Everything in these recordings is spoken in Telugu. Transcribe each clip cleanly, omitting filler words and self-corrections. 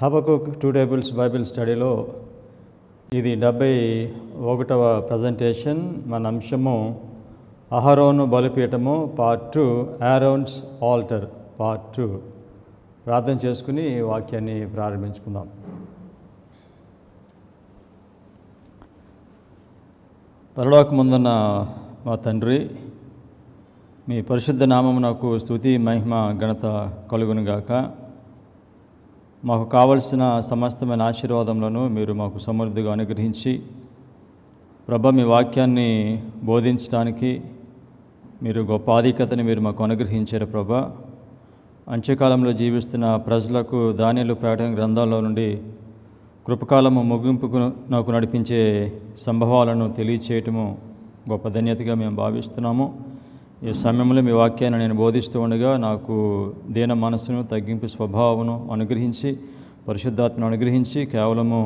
హబకుక్ 2 టేబుల్స్ బైబిల్ స్టడీలో ఇది 71వ ప్రజెంటేషన్. మన అంశము అహరోను బలిపీఠము పార్ట్ 2, ఆరోన్స్ ఆల్టర్ పార్ట్ 2. ప్రార్థన చేసుకుని వాక్యాన్ని ప్రారంభించుకుందాం. పరలోకమందున్న మా తండ్రి, మీ పరిశుద్ధ నామమునకు స్తుతి మహిమ ఘనత కలుగునుగాక. మాకు కావలసిన సమస్తమైన ఆశీర్వాదములను మీరు మాకు సమృద్ధిగా అనుగ్రహించి, ప్రభ మీ వాక్యాన్ని బోధించడానికి మీరు గొప్ప ఆధిక్యతని మీరు మాకు అనుగ్రహించారు. ప్రభ, అంత్యకాలంలో జీవిస్తున్న ప్రజలకు దానియేలు ప్రకటన గ్రంథాల్లో నుండి కృపకాలము ముగింపుకు నాకు నడిపించే సంభవాలను తెలియచేయటము గొప్ప ధన్యతగా మేము భావిస్తున్నాము. ఈ సమయంలో మీ వాక్యాన్ని నేను బోధిస్తూ ఉండగా నాకు దీన మనసును, తగ్గింపు స్వభావమును అనుగ్రహించి, పరిశుద్ధాత్మను అనుగ్రహించి, కేవలము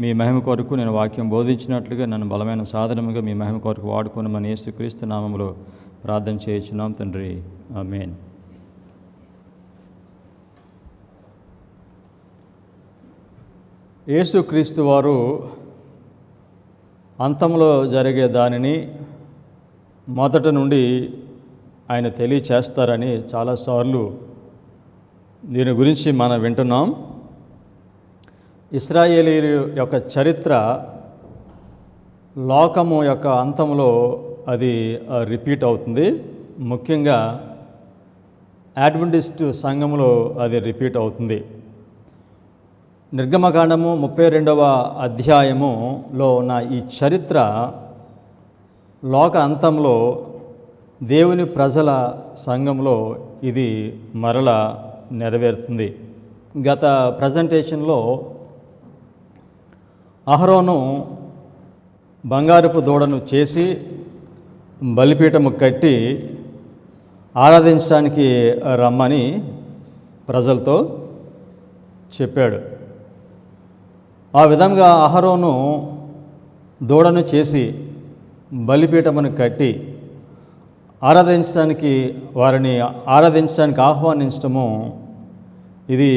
మీ మహిమ కొరకు నేను వాక్యం బోధించినట్లుగా నన్ను బలమైన సాధనముగా మీ మహిమ కొరకు వాడుకోనమని యేసుక్రీస్తు నామములో ప్రార్థన చేయించున్నాం తండ్రి, ఆమేన్. యేసుక్రీస్తు వారు అంతంలో జరిగే దానిని మొదట నుండి ఆయన తెలియచేస్తారని చాలాసార్లు దీని గురించి మనం వింటున్నాం. ఇశ్రాయేలీయుల యొక్క చరిత్ర లోకము యొక్క అంతంలో అది రిపీట్ అవుతుంది. ముఖ్యంగా అడ్వెంటిస్ట్ సంఘంలో అది రిపీట్ అవుతుంది. నిర్గమకాండము 32వ అధ్యాయములో ఉన్న ఈ చరిత్ర లోక అంతంలో దేవుని ప్రజల సంఘంలో ఇది మరల నెరవేరుతుంది. గత ప్రజెంటేషన్లో అహరోను బంగారపు దూడను చేసి బలిపీఠము కట్టి ఆరాధించడానికి రమ్మని ప్రజలతో చెప్పాడు. ఆ విధంగా అహరోను దూడను చేసి బలిపీఠమును కట్టి వారిని ఆరాధించడానికి ఆహ్వానించటము ఇది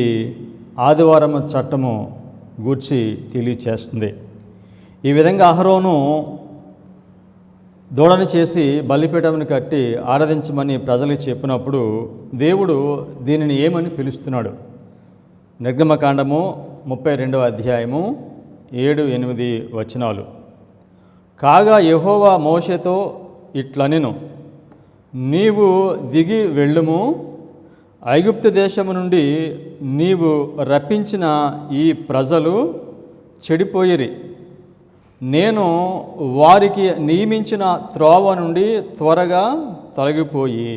ఆదివారం చట్టము గూర్చి తెలియచేస్తుంది. ఈ విధంగా అహరోను దూడను చేసి బలిపీఠమును కట్టి ఆరాధించమని ప్రజలకు చెప్పినప్పుడు దేవుడు దీనిని ఏమని పిలుస్తున్నాడు? నిర్గమకాండము 32వ అధ్యాయము 7-8 వచనాలు. కాగా యెహోవా మోషేతో ఇట్లనెను, నీవు దిగి వెళ్ళుము, ఐగుప్తు దేశము నుండి నీవు రప్పించిన ఈ ప్రజలు చెడిపోయిరి. నేను వారికి నియమించిన త్రోవ నుండి త్వరగా తొలగిపోయి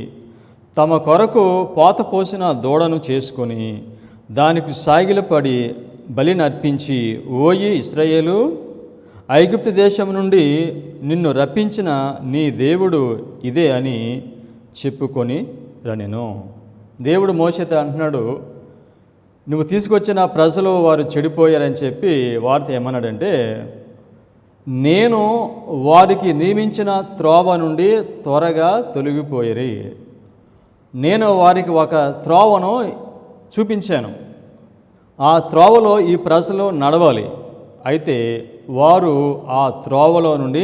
తమ కొరకు పోతపోసిన దూడను చేసుకొని దానికి సాగిలపడి బలిని అర్పించి, ఓయి ఇశ్రాయేలు, ఐగుప్తు దేశం నుండి నిన్ను రప్పించిన నీ దేవుడు ఇదే అని చెప్పుకొని రనెను. దేవుడు మోషేతో అంటున్నాడు, నువ్వు తీసుకొచ్చిన ప్రజలు వారు చెడిపోయారని చెప్పి వారితో ఏమన్నాడంటే, నేను వారికి నియమించిన త్రోవ నుండి త్వరగా తొలగిపోయిరి. నేను వారికి ఒక త్రోవను చూపించాను, ఆ త్రోవలో ఈ ప్రజలు నడవాలి, అయితే వారు ఆ త్రోవలో నుండి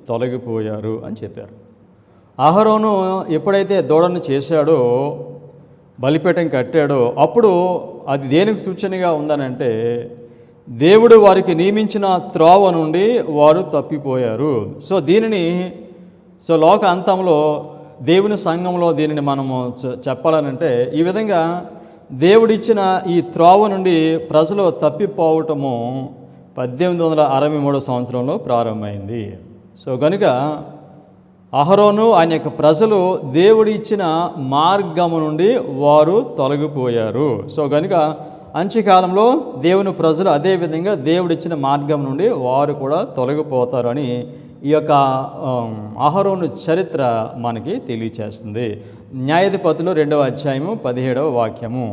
తొలగిపోయారు అని చెప్పారు. అహరోను ఎప్పుడైతే దూడను చేశాడో, బలిపీఠం కట్టాడో, అప్పుడు అది దేనికి సూచనగా ఉందనంటే దేవుడు వారికి నియమించిన త్రోవ నుండి వారు తప్పిపోయారు. సో లోక అంతంలో దేవుని సంఘంలో దీనిని మనము చెప్పాలనంటే ఈ విధంగా దేవుడిచ్చిన ఈ త్రోవ నుండి ప్రజలు తప్పిపోవటము 1863 సంవత్సరంలో ప్రారంభమైంది. సో కనుక అహరోను ఆయన యొక్క ప్రజలు దేవుడి ఇచ్చిన మార్గము నుండి వారు తొలగిపోయారు. సో కనుక అంత్యకాలంలో దేవుని ప్రజలు అదేవిధంగా దేవుడిచ్చిన మార్గం నుండి వారు కూడా తొలగిపోతారు అని ఈ యొక్క అహరోను చరిత్ర మనకి తెలియచేస్తుంది. న్యాయాధిపతులు 2వ అధ్యాయము 17వ వాక్యము.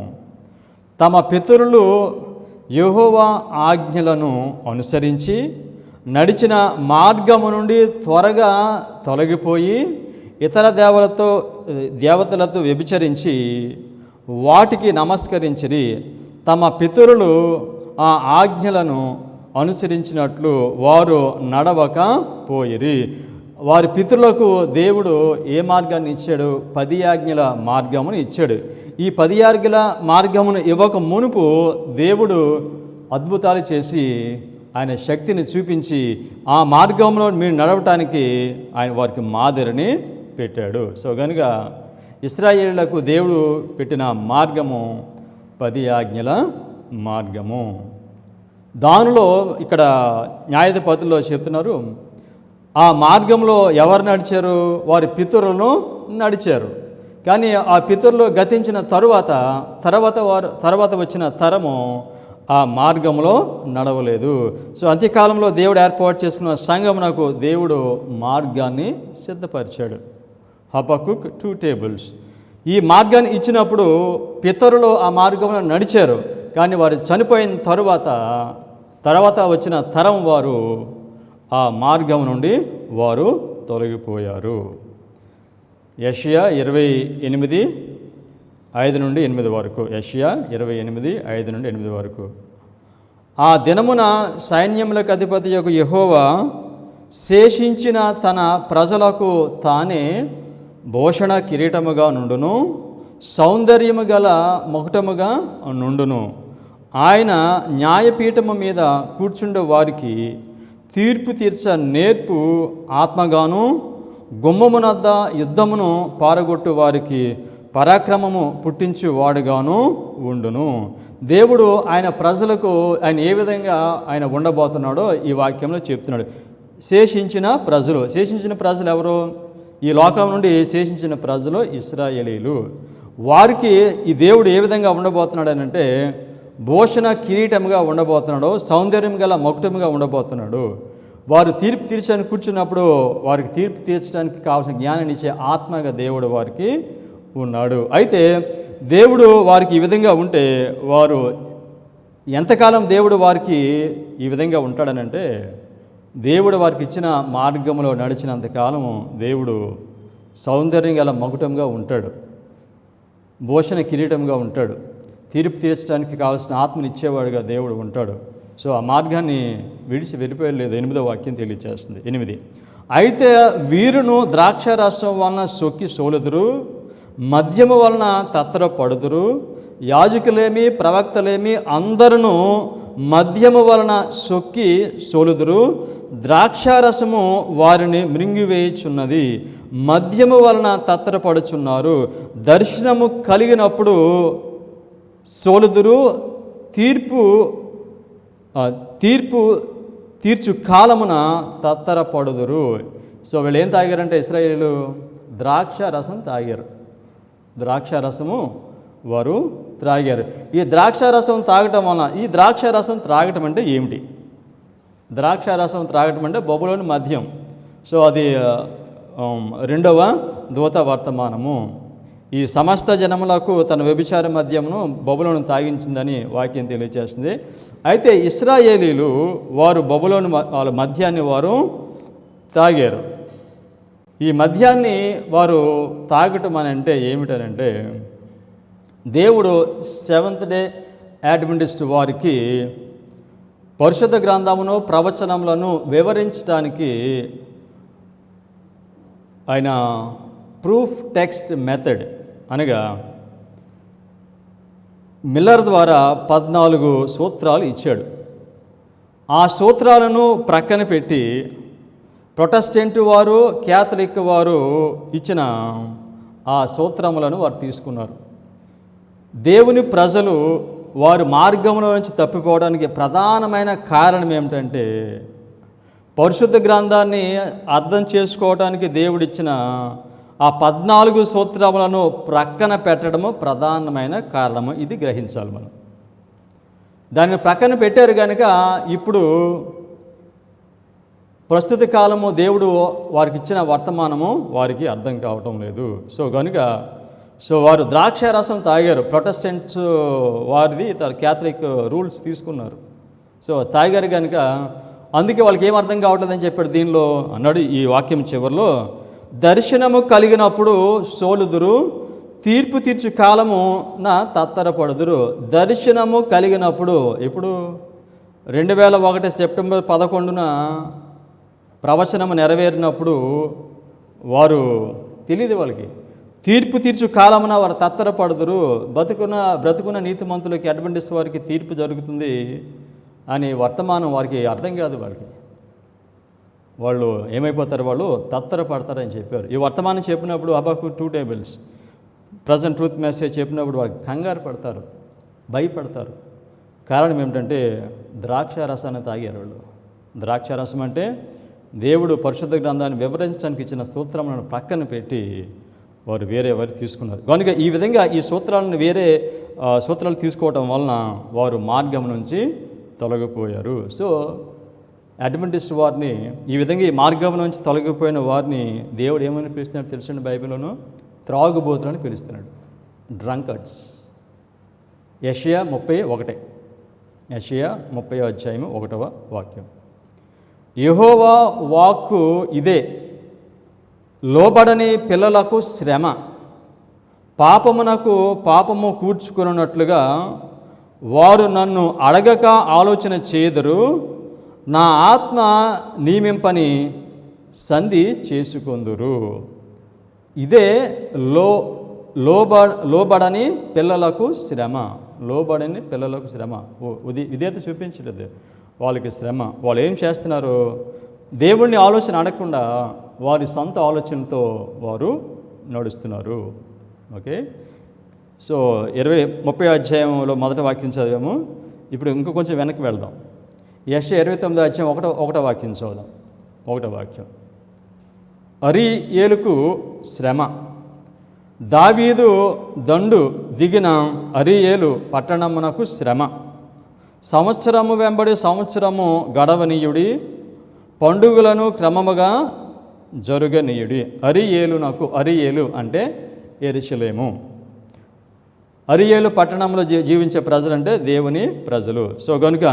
తమ పితరులు యెహోవా ఆజ్ఞలను అనుసరించి నడిచిన మార్గము నుండి త్వరగా తొలగిపోయి ఇతర దేవతలతో వ్యభిచరించి వాటికి నమస్కరించిరి. తమ పితరులు ఆ ఆజ్ఞలను అనుసరించినట్లు వారు నడవక పోయిరి. వారి పితరులకు దేవుడు ఏ మార్గాన్ని ఇచ్చాడు? 10 ఆజ్ఞల మార్గమును ఇచ్చాడు. ఈ 10 ఆజ్ఞల మార్గమును ఇవ్వక మునుపు దేవుడు అద్భుతాలు చేసి ఆయన శక్తిని చూపించి ఆ మార్గంలో మీరు నడవటానికి ఆయన వారికి మాదిరిని పెట్టాడు. సో కనుక ఇశ్రాయేలులకు దేవుడు పెట్టిన మార్గము 10 ఆజ్ఞల మార్గము. దానిలో ఇక్కడ న్యాయాధిపతుల్లో చెప్తున్నారు, ఆ మార్గంలో ఎవరు నడిచారు? వారి పితరులను నడిచారు. కానీ ఆ పితరులు గతించిన తర్వాత వచ్చిన తరము ఆ మార్గంలో నడవలేదు. సో అంత్యకాలంలో దేవుడు ఏర్పాటు చేసుకున్న సంఘమునకు దేవుడు మార్గాన్ని సిద్ధపరిచాడు. Habakkuk 2 tables. ఈ మార్గాన్ని ఇచ్చినప్పుడు పితరులు ఆ మార్గంలో నడిచారు. కానీ వారు చనిపోయిన తర్వాత వచ్చిన తరం వారు ఆ మార్గం నుండి వారు తొలగిపోయారు. యెషయా 28:5-8 వరకు. యెషయా 28:5-8 వరకు. ఆ దినమున సైన్యములకు అధిపతి యొక్క యెహోవా శేషించిన తన ప్రజలకు తానే భూషణ కిరీటముగా నుండును, సౌందర్యము గల ముకుటముగా నుండును. ఆయన న్యాయపీఠము మీద కూర్చుండే వారికి తీర్పు తీర్చ నేర్పు ఆత్మగాను, గుమ్మమునద్ద యుద్ధమును పారగొట్టు వారికి పరాక్రమము పుట్టించు వాడుగాను ఉండును. దేవుడు ఆయన ప్రజలకు ఆయన ఏ విధంగా ఆయన ఉండబోతున్నాడో ఈ వాక్యంలో చెప్తున్నాడు. శేషించిన ప్రజలు ఎవరు? ఈ లోకం నుండి శేషించిన ప్రజలు ఇశ్రాయేలీలు. వారికి ఈ దేవుడు ఏ విధంగా ఉండబోతున్నాడు అని అంటే, భూషణ కిరీటముగా ఉండబోతున్నాడు, సౌందర్యం గల మకుటముగా ఉండబోతున్నాడు. వారు తీర్పు తీర్చడానికి కూర్చున్నప్పుడు వారికి తీర్పు తీర్చడానికి కావాల్సిన జ్ఞానాన్ని ఇచ్చే ఆత్మగా దేవుడు వారికి ఉన్నాడు. అయితే దేవుడు వారికి ఈ విధంగా ఉంటే వారు ఎంతకాలం దేవుడు వారికి ఈ విధంగా ఉంటాడనంటే, దేవుడు వారికి ఇచ్చిన మార్గంలో నడిచినంతకాలము దేవుడు సౌందర్యం గల మకుటంగా ఉంటాడు, భూషణ కిరీటంగా ఉంటాడు, తీర్పు తీర్చడానికి కావాల్సిన ఆత్మని ఇచ్చేవాడుగా దేవుడు ఉంటాడు. సో ఆ మార్గాన్ని విడిచి వెళ్ళిపోయలేదు. 8వ వాక్యం తెలియచేస్తుంది. 8. అయితే వీరును ద్రాక్షారసం వలన సొక్కి సోలుదురు, మద్యము వలన తత్తరపడుదురు. యాజకులేమి ప్రవక్తలేమి అందరూ మద్యము వలన సొక్కి సోలుదురు. ద్రాక్షారసము వారిని మృంగివేయుచున్నది, మద్యము వలన తత్తరపడుచున్నారు. దర్శనము కలిగినప్పుడు సోలుదురు, తీర్చు కాలమున తత్తరపడుదురు. సో వీళ్ళు ఏం తాగారంటే ఇశ్రాయేలు ద్రాక్షారసం తాగారు. ద్రాక్షారసము వారు త్రాగారు. ఈ ద్రాక్షారసం తాగటం వలన, ఈ ద్రాక్షారసం త్రాగటం అంటే ఏమిటి? ద్రాక్షారసం త్రాగటం అంటే బబులోను మద్యం. సో అది 2వ దూత వర్తమానము. ఈ సమస్త జనములకు తన వ్యభిచార మద్యమును బబులోను తాగించిందని వాక్యం తెలియజేస్తుంది. అయితే ఇశ్రాయేలీలు వారు బబులోను వాళ్ళ మద్యాన్ని వారు తాగారు. ఈ మద్యాన్ని వారు తాగటం అని అంటే ఏమిటనంటే, దేవుడు సెవెంత్ డే అడ్వెంటిస్ట్ వారికి పరిశుద్ధ గ్రంథమును ప్రవచనములను వివరించడానికి ఆయన ప్రూఫ్ టెక్స్ట్ మెథడ్ అనగా మిల్లర్ ద్వారా 14 సూత్రాలు ఇచ్చాడు. ఆ సూత్రాలను ప్రక్కన పెట్టి ప్రొటెస్టెంట్ వారు, క్యాథలిక్ వారు ఇచ్చిన ఆ సూత్రములను వారు తీసుకున్నారు. దేవుని ప్రజలు వారి మార్గంలో నుంచి తప్పిపోవడానికి ప్రధానమైన కారణం ఏమిటంటే, పరిశుద్ధ గ్రంథాన్ని అర్థం చేసుకోవడానికి దేవుడిచ్చిన ఆ 14 సూత్రములను ప్రక్కన పెట్టడము ప్రధానమైన కారణము. ఇది గ్రహించాలి మనం. దాన్ని ప్రక్కన పెట్టారు కనుక ఇప్పుడు ప్రస్తుత కాలము దేవుడు వారికి ఇచ్చిన వర్తమానము వారికి అర్థం కావటం లేదు. సో కనుక వారు ద్రాక్షారసం తాగారు. ప్రొటెస్టెంట్స్ వారిది క్యాథలిక్ రూల్స్ తీసుకున్నారు. సో తాగారు కనుక అందుకే వాళ్ళకి ఏం అర్థం కావట్లేదని చెప్పాడు దీనిలో అన్నాడు ఈ వాక్యం చివరిలో. దర్శనము కలిగినప్పుడు సోలుదురు, తీర్పు తీర్చు కాలము నా తత్తరపడుదురు. దర్శనము కలిగినప్పుడు, ఇప్పుడు 2001 సెప్టెంబర్ 11న ప్రవచనము నెరవేరినప్పుడు వారు తెలియదు వాళ్ళకి. తీర్పు తీర్చు కాలమున వారు తత్తరపడుదురు. బ్రతుకున్న నీతిమంతులకి, అడ్వెంటిస్ట్ వారికి తీర్పు జరుగుతుంది అని వర్తమానం వారికి అర్థం కాదు. వాళ్ళు ఏమైపోతారు, వాళ్ళు తత్తరపడతారని చెప్పారు. ఈ వర్తమానం చెప్పినప్పుడు హబక్కు 2 tables ప్రజెంట్ ట్రూత్ మెసేజ్ చెప్పినప్పుడు వాళ్ళు కంగారు పడతారు, భయపడతారు. కారణం ఏమిటంటే ద్రాక్షారసాన్ని తాగారు వాళ్ళు. ద్రాక్షారసం అంటే దేవుడు పరిశుద్ధ గ్రంథాన్ని వివరించడానికి ఇచ్చిన సూత్రములను ప్రక్కన పెట్టి వారు వేరే తీసుకున్నారు. కనుక ఈ విధంగా ఈ సూత్రాలను వేరే సూత్రాలు తీసుకోవటం వలన వారు మార్గం నుంచి తొలగిపోయారు. సో అడ్వెంటిస్ట్ వారిని ఈ విధంగా ఈ మార్గం నుంచి తొలగిపోయిన వారిని దేవుడు ఏమని పిలుస్తున్నాడు తెలుసండి? బైబిల్లోను త్రాగుబోతులని పిలుస్తున్నాడు, డ్రంకర్డ్స్. యెషయా 31, యెషయా 30:1 యెహోవా వాక్కు ఇదే, లోబడని పిల్లలకు శ్రమ, పాపమునకు పాపము కూర్చుకున్నట్లుగా వారు నన్ను అడగక ఆలోచన చేయుదురు, నా ఆత్మ నియమింపని సంధి చేసుకొందురు. ఇదే లోబడని పిల్లలకు శ్రమ, లోబడని పిల్లలకు శ్రమ. విధేయత చూపించలేదు వాళ్ళకి శ్రమ. వాళ్ళు ఏం చేస్తున్నారు? దేవుణ్ణి ఆలోచన అడగకుండా వారి సొంత ఆలోచనతో వారు నడుస్తున్నారు. ఓకే, సో 30వ అధ్యాయంలో మొదటి వాక్యం చదివాము. ఇప్పుడు ఇంకో కొంచెం వెనక్కి వెళ్దాం. యెషయా 29వ అధ్యాయం 1వ వాక్యం చదువుదాం. 1వ వాక్యం, అరీయేలుకు శ్రమ. దావీదు దండు దిగిన అరీయేలు పట్టణమునకు శ్రమ. సంవత్సరము వెంబడి సంవత్సరము గడవనీయుడి, పండుగలను క్రమముగా జరుగనీయుడి. అరీయేలు అంటే యెరూషలేము. అరీయేలు పట్టణంలో జీవించే ప్రజలంటే దేవుని ప్రజలు. సో కనుక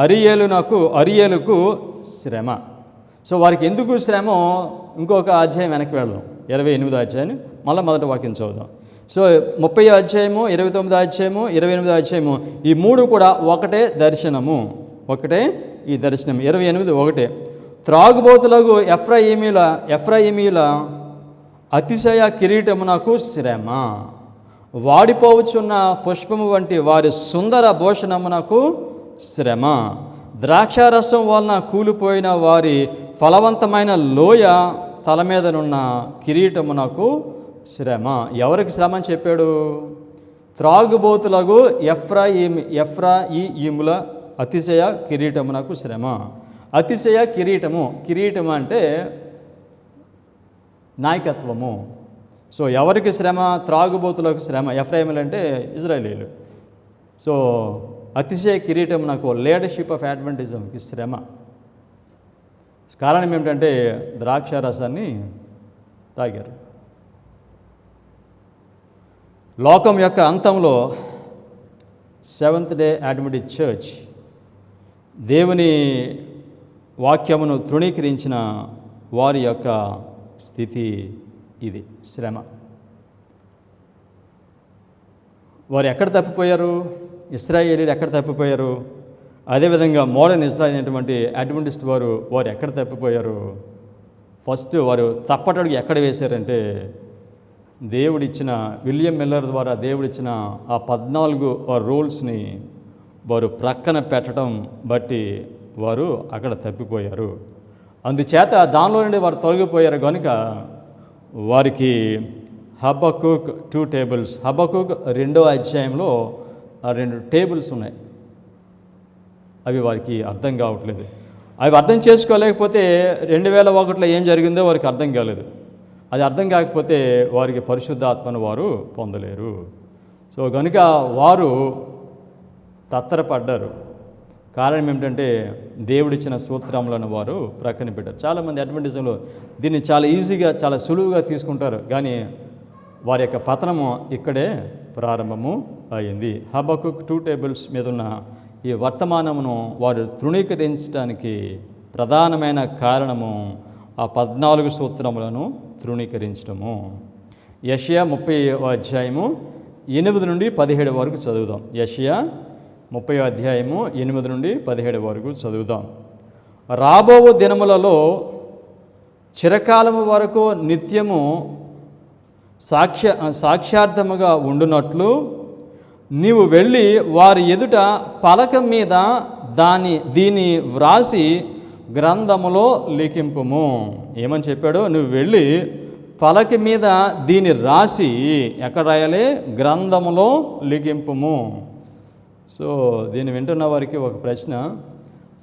అరీయేలుకు శ్రమ. సో వారికి ఎందుకు శ్రమో ఇంకొక అధ్యాయం వెనక్కి వెళ్దాం. 28వ అధ్యాయాన్ని మళ్ళీ మొదటి వాక్యం చదువుదాం. సో 30వ అధ్యాయము, 29వ అధ్యాయము, 28వ అధ్యాయము, ఈ 3 కూడా ఒకటే దర్శనము, ఒకటే ఈ దర్శనం. 28 త్రాగుబోతులకు ఎఫ్రాయిమీల అతిశయ కిరీటమునకు శ్రమ, వాడిపోవచ్చున్న పుష్పము వంటి వారి సుందర భూషణమునకు శ్రమ, ద్రాక్షారసం వలన కూలిపోయిన వారి ఫలవంతమైన లోయ తల మీదనున్న కిరీటమునకు శ్రమ. ఎవరికి శ్రమ అని చెప్పాడు? త్రాగుబోతులకు ఎఫ్రాయిముల అతిశయ కిరీటమునకు శ్రమ. అతిశయ కిరీటము అంటే నాయకత్వము. సో ఎవరికి శ్రమ? త్రాగుబోతులకు శ్రమ. ఎఫ్రాయిములు అంటే ఇజ్రాయేలీలు. సో అతిశయ కిరీటం నాకు లీడర్షిప్ ఆఫ్ అడ్వెంటిజంకి శ్రమ. కారణం ఏమిటంటే ద్రాక్షారసాన్ని తాగారు. లోకం యొక్క అంతంలో సెవెంత్ డే అడ్వెంటిస్ట్ చర్చ్ దేవుని వాక్యమును తృణీకరించిన వారి యొక్క స్థితి ఇది, శ్రమ. వారు ఎక్కడ తప్పిపోయారు? ఇశ్రాయేలీలు ఎక్కడ తప్పిపోయారు? అదేవిధంగా మోడర్న్ ఇజ్రాయెల్ అనేటువంటి అడ్వెంటిస్ట్ వారు ఎక్కడ తప్పిపోయారు? ఫస్ట్ వారు తప్పటడుగు ఎక్కడ వేశారంటే దేవుడిచ్చిన విలియం మిల్లర్ ద్వారా దేవుడిచ్చిన ఆ 14 రూల్స్ని వారు ప్రక్కన పెట్టడం బట్టి వారు అక్కడ తప్పిపోయారు. అందుచేత దానిలో నుండి వారు తొలగిపోయారు. కనుక వారికి హబక్కూక్ 2 tables, హబక్కూక్ 2వ అధ్యాయంలో 2 tables ఉన్నాయి. అవి వారికి అర్థం కావట్లేదు. అవి అర్థం చేసుకోలేకపోతే 2001లో ఏం జరిగిందో వారికి అర్థం కాలేదు. అది అర్థం కాకపోతే వారికి పరిశుద్ధాత్మను వారు పొందలేరు. సో కనుక వారు తత్తరపడ్డారు. కారణం ఏమిటంటే దేవుడిచ్చిన సూత్రములను వారు ప్రక్కన పెట్టారు. చాలామంది అడ్వెంటిజంలో దీన్ని చాలా ఈజీగా, చాలా సులువుగా తీసుకుంటారు. కానీ వారి యొక్క పతనము ఇక్కడే ప్రారంభము అయింది. హబక్కూక్ 2 tables మీద ఉన్న ఈ వర్తమానమును వారు తృణీకరించడానికి ప్రధానమైన కారణము ఆ 14 సూత్రములను తృణీకరించడము. యెషయా 30వ అధ్యాయము 8 నుండి 17 వరకు చదువుదాం. యెషయా 30వ అధ్యాయము 8 నుండి 17 వరకు చదువుదాం. రాబో దినములలో చిరకాలము వరకు నిత్యము సాక్ష్యార్థముగా ఉండునట్లు నీవు వెళ్ళి వారి ఎదుట పలక మీద దీన్ని వ్రాసి గ్రంథములో లిఖింపుము. ఏమని చెప్పాడు? నువ్వు వెళ్ళి పలక మీద దీన్ని రాసి ఎక్కడ రాయాలి? గ్రంథములో లిఖింపుము. సో దీన్ని వింటున్న వారికి ఒక ప్రశ్న.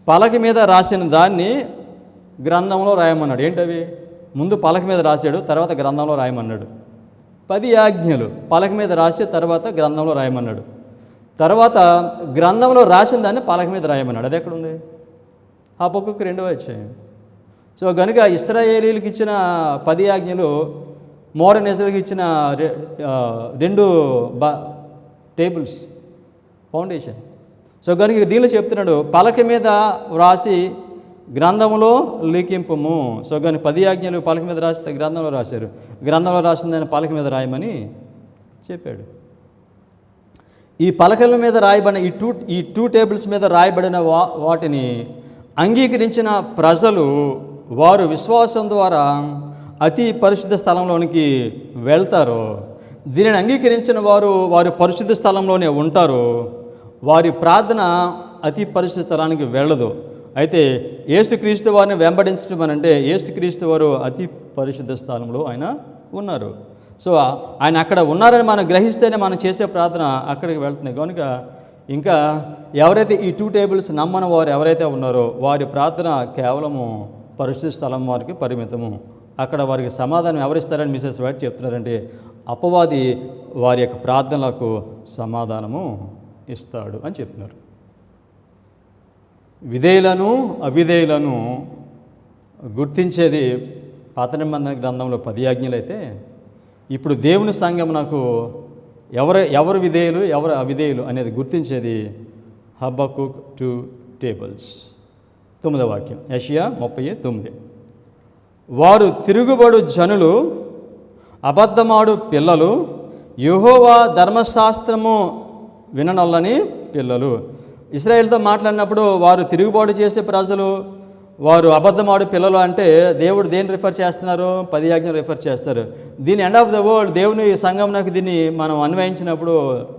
పలక మీద రాసిన దాన్ని గ్రంథంలో రాయమన్నాడు. ఏంటవి? ముందు పలక మీద రాశాడు, తర్వాత గ్రంథంలో రాయమన్నాడు. 10 ఆజ్ఞలు పలక మీద రాసి తర్వాత గ్రంథంలో రాయమన్నాడు. తర్వాత గ్రంథంలో రాసిన దాన్ని పలక మీద రాయమన్నాడు. అది ఎక్కడుంది? హబక్కూకు 2వ అధ్యాయం. సో కనుక ఇశ్రాయేలీలకు ఇచ్చిన 10 ఆజ్ఞలు మోడర్న్ ఇజ్రాయెల్కి ఇచ్చిన 2 టేబుల్స్ ఫౌండేషన్. సో కనుక దీనిలో చెప్తున్నాడు పలక మీద వ్రాసి గ్రంథంలో లిఖింపుము. సో కానీ 10 ఆజ్ఞలు పలక మీద రాస్తే గ్రంథంలో రాశారు. గ్రంథంలో రాసిందని పలక మీద రాయమని చెప్పాడు. ఈ పలకల మీద రాయబడిన ఈ టూ టేబుల్స్ మీద రాయబడిన వాటిని అంగీకరించిన ప్రజలు వారు విశ్వాసం ద్వారా అతి పరిశుద్ధ స్థలంలోనికి వెళ్తారు. దీనిని అంగీకరించిన వారు పరిశుద్ధ స్థలంలోనే ఉంటారు. వారి ప్రార్థన అతి పరిశుద్ధ స్థలానికి వెళ్ళదు. అయితే యేసుక్రీస్తు వారిని వెంబడించడం అని అంటే యేసుక్రీస్తు వారు అతి పరిశుద్ధ స్థలంలో ఆయన ఉన్నారు. సో ఆయన అక్కడ ఉన్నారని మనం గ్రహిస్తేనే మనం చేసే ప్రార్థన అక్కడికి వెళ్తుంది. కనుక ఇంకా ఎవరైతే ఈ 2 టేబుల్స్ నమ్మని వారు ఎవరైతే ఉన్నారో వారి ప్రార్థన కేవలము పరిశుద్ధ స్థలం వారికి పరిమితము. అక్కడ వారికి సమాధానం ఎవరిస్తారని మిసెస్ వైట్ చెప్తున్నారంటే అపవాది వారి యొక్క ప్రార్థనలకు సమాధానము ఇస్తాడు అని చెప్తున్నారు. విధేయులను అవిధేయులను గుర్తించేది పాత నిబంధన గ్రంథంలో 10 ఆజ్ఞలు అయితే ఇప్పుడు దేవుని సంఘం నాకు ఎవరు విధేయులు ఎవరు అవిధేయులు అనేది గుర్తించేది హబక్కూక్ 2 టేబుల్స్. 9వ వాక్యం యెషయా 30:9. వారు తిరుగుబడు జనులు, అబద్ధమాడు పిల్లలు, యెహోవా ధర్మశాస్త్రము విననొల్లని పిల్లలు. ఇశ్రాయేలుతో మాట్లాడినప్పుడు వారు తిరుగుబాటు చేసే ప్రజలు, వారు అబద్ధమాడు పిల్లలు అంటే దేవుడు దేన్ని రిఫర్ చేస్తున్నారు? 10 ఆజ్ఞలు రిఫర్ చేస్తారు. దీని ఎండ్ ఆఫ్ ద వరల్డ్ దేవుని సంఘంలోకి దీన్ని మనం అన్వయించినప్పుడు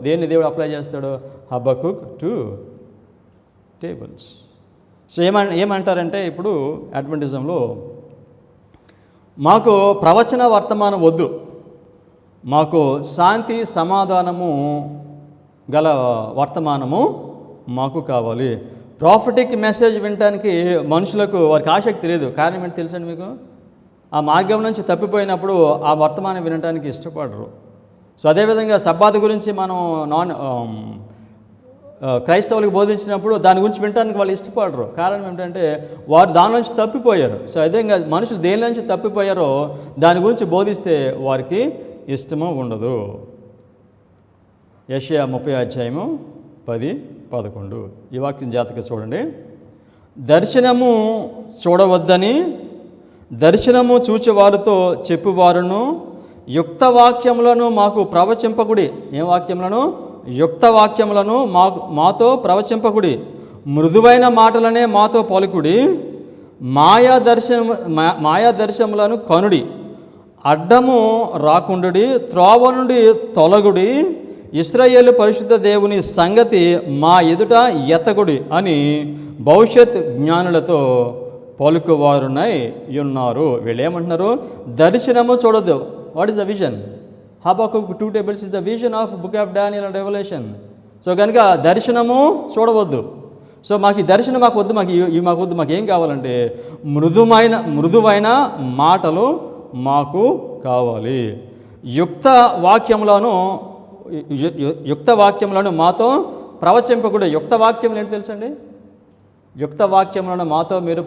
దేన్ని దేవుడు అప్లై చేస్తాడు? హబక్కూక్ 2 టేబుల్స్. సో ఏమంటారంటే ఇప్పుడు అడ్వెంటిజంలో మాకు ప్రవచన వర్తమానం వద్దు, మాకు శాంతి సమాధానము గల వర్తమానము మాకు కావాలి. ప్రాఫిటిక్ మెసేజ్ వినడానికి మనుషులకు వారికి ఆసక్తి లేదు. కారణం ఏంటి తెలుసండి మీకు? ఆ మార్గం నుంచి తప్పిపోయినప్పుడు ఆ వర్తమానం వినడానికి ఇష్టపడరు. సో అదేవిధంగా సబ్బాత్ గురించి మనం క్రైస్తవులకు బోధించినప్పుడు దాని గురించి వినడానికి వాళ్ళు ఇష్టపడరు. కారణం ఏంటంటే వారు దాని నుంచి తప్పిపోయారు. సో అదేవిధంగా మనుషులు దేని నుంచి తప్పిపోయారో దాని గురించి బోధిస్తే వారికి ఇష్టము ఉండదు. యెషయా 30:10-11 ఈ వాక్యం జాతక చూడండి. దర్శనము చూడవద్దని దర్శనము చూచేవారితో చెప్పువారును యుక్త వాక్యములను మాకు ప్రవచింపకుడి. ఏం వాక్యములను? యుక్త వాక్యములను మాతో ప్రవచింపకుడి. మృదువైన మాటలనే మాతో పలుకుడి. మాయా దర్శనములను కనుడి. అడ్డము రాకుండుడి, త్రోవ నుండి తొలగుడి. ఇశ్రాయేలు పరిశుద్ధ దేవుని సంగతి మా ఎదుట ఎత్తకుడి అని భవిష్యత్ జ్ఞానులతో పలుకువారునై ఉన్నారు. వీళ్ళు ఏమంటున్నారు? దర్శనము చూడదు. What is the vision? Habakkuk 2 tables is the vision of book of Daniel and revolution. So కనుక దర్శనము చూడవద్దు. సో మాకు ఈ దర్శనం మాకు వద్దు, మాకు వద్దు. మాకు ఏం కావాలంటే మృదువైన మాటలు మాకు కావాలి. యుక్త వాక్యములను మాతో ప్రవచింపకూడదు. యుక్త వాక్యములు ఏంటి తెలుసండి? యుక్త వాక్యములను మాతో మీరు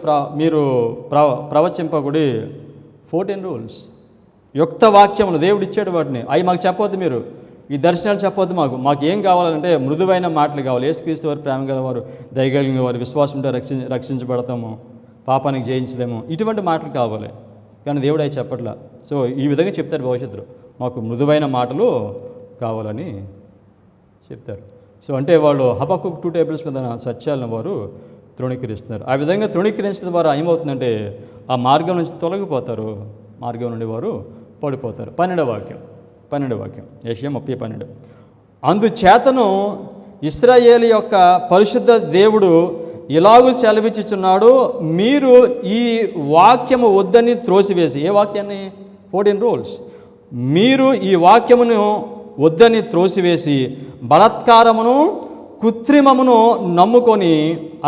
ప్రవచింపకూడదు. 14 రూల్స్. యుక్త వాక్యములు దేవుడు ఇచ్చాడు. వాటిని అవి మాకు చెప్పొద్దు. మీరు ఈ దర్శనాలు చెప్పొద్దు. మాకు ఏం కావాలంటే మృదువైన మాటలు కావాలి. యేసుక్రీస్తు వారు ప్రేమ గలవారు, దయగలిగిన వారు, విశ్వాసంతో రక్షించబడతాము, పాపానికి జయించలేము, ఇటువంటి మాటలు కావాలి. కానీ దేవుడు అవి చెప్పట్లా. సో ఈ విధంగా చెప్తారు భవిష్యత్తులో. మాకు మృదువైన మాటలు కావాలని చెప్తారు. సో అంటే వాళ్ళు హబక్కూకు 2 టేబుల్స్ మీద సత్యాలను వారు తృణీకరిస్తున్నారు. ఆ విధంగా తృణీకరించడం ద్వారా ఏమవుతుందంటే ఆ మార్గం నుంచి తొలగిపోతారు, మార్గం నుండి వారు పడిపోతారు. 12వ వాక్యం యెషయా 30:12. అందుచేతను ఇశ్రాయేలు యొక్క పరిశుద్ధ దేవుడు ఇలాగూ సెలవిచ్చుచున్నాడు, మీరు ఈ వాక్యము వద్దని త్రోసివేసి. ఏ వాక్యాన్ని? 14 రూల్స్. మీరు ఈ వాక్యమును వద్దని త్రోసివేసి బలాత్కారమును కృత్రిమమును నమ్ముకొని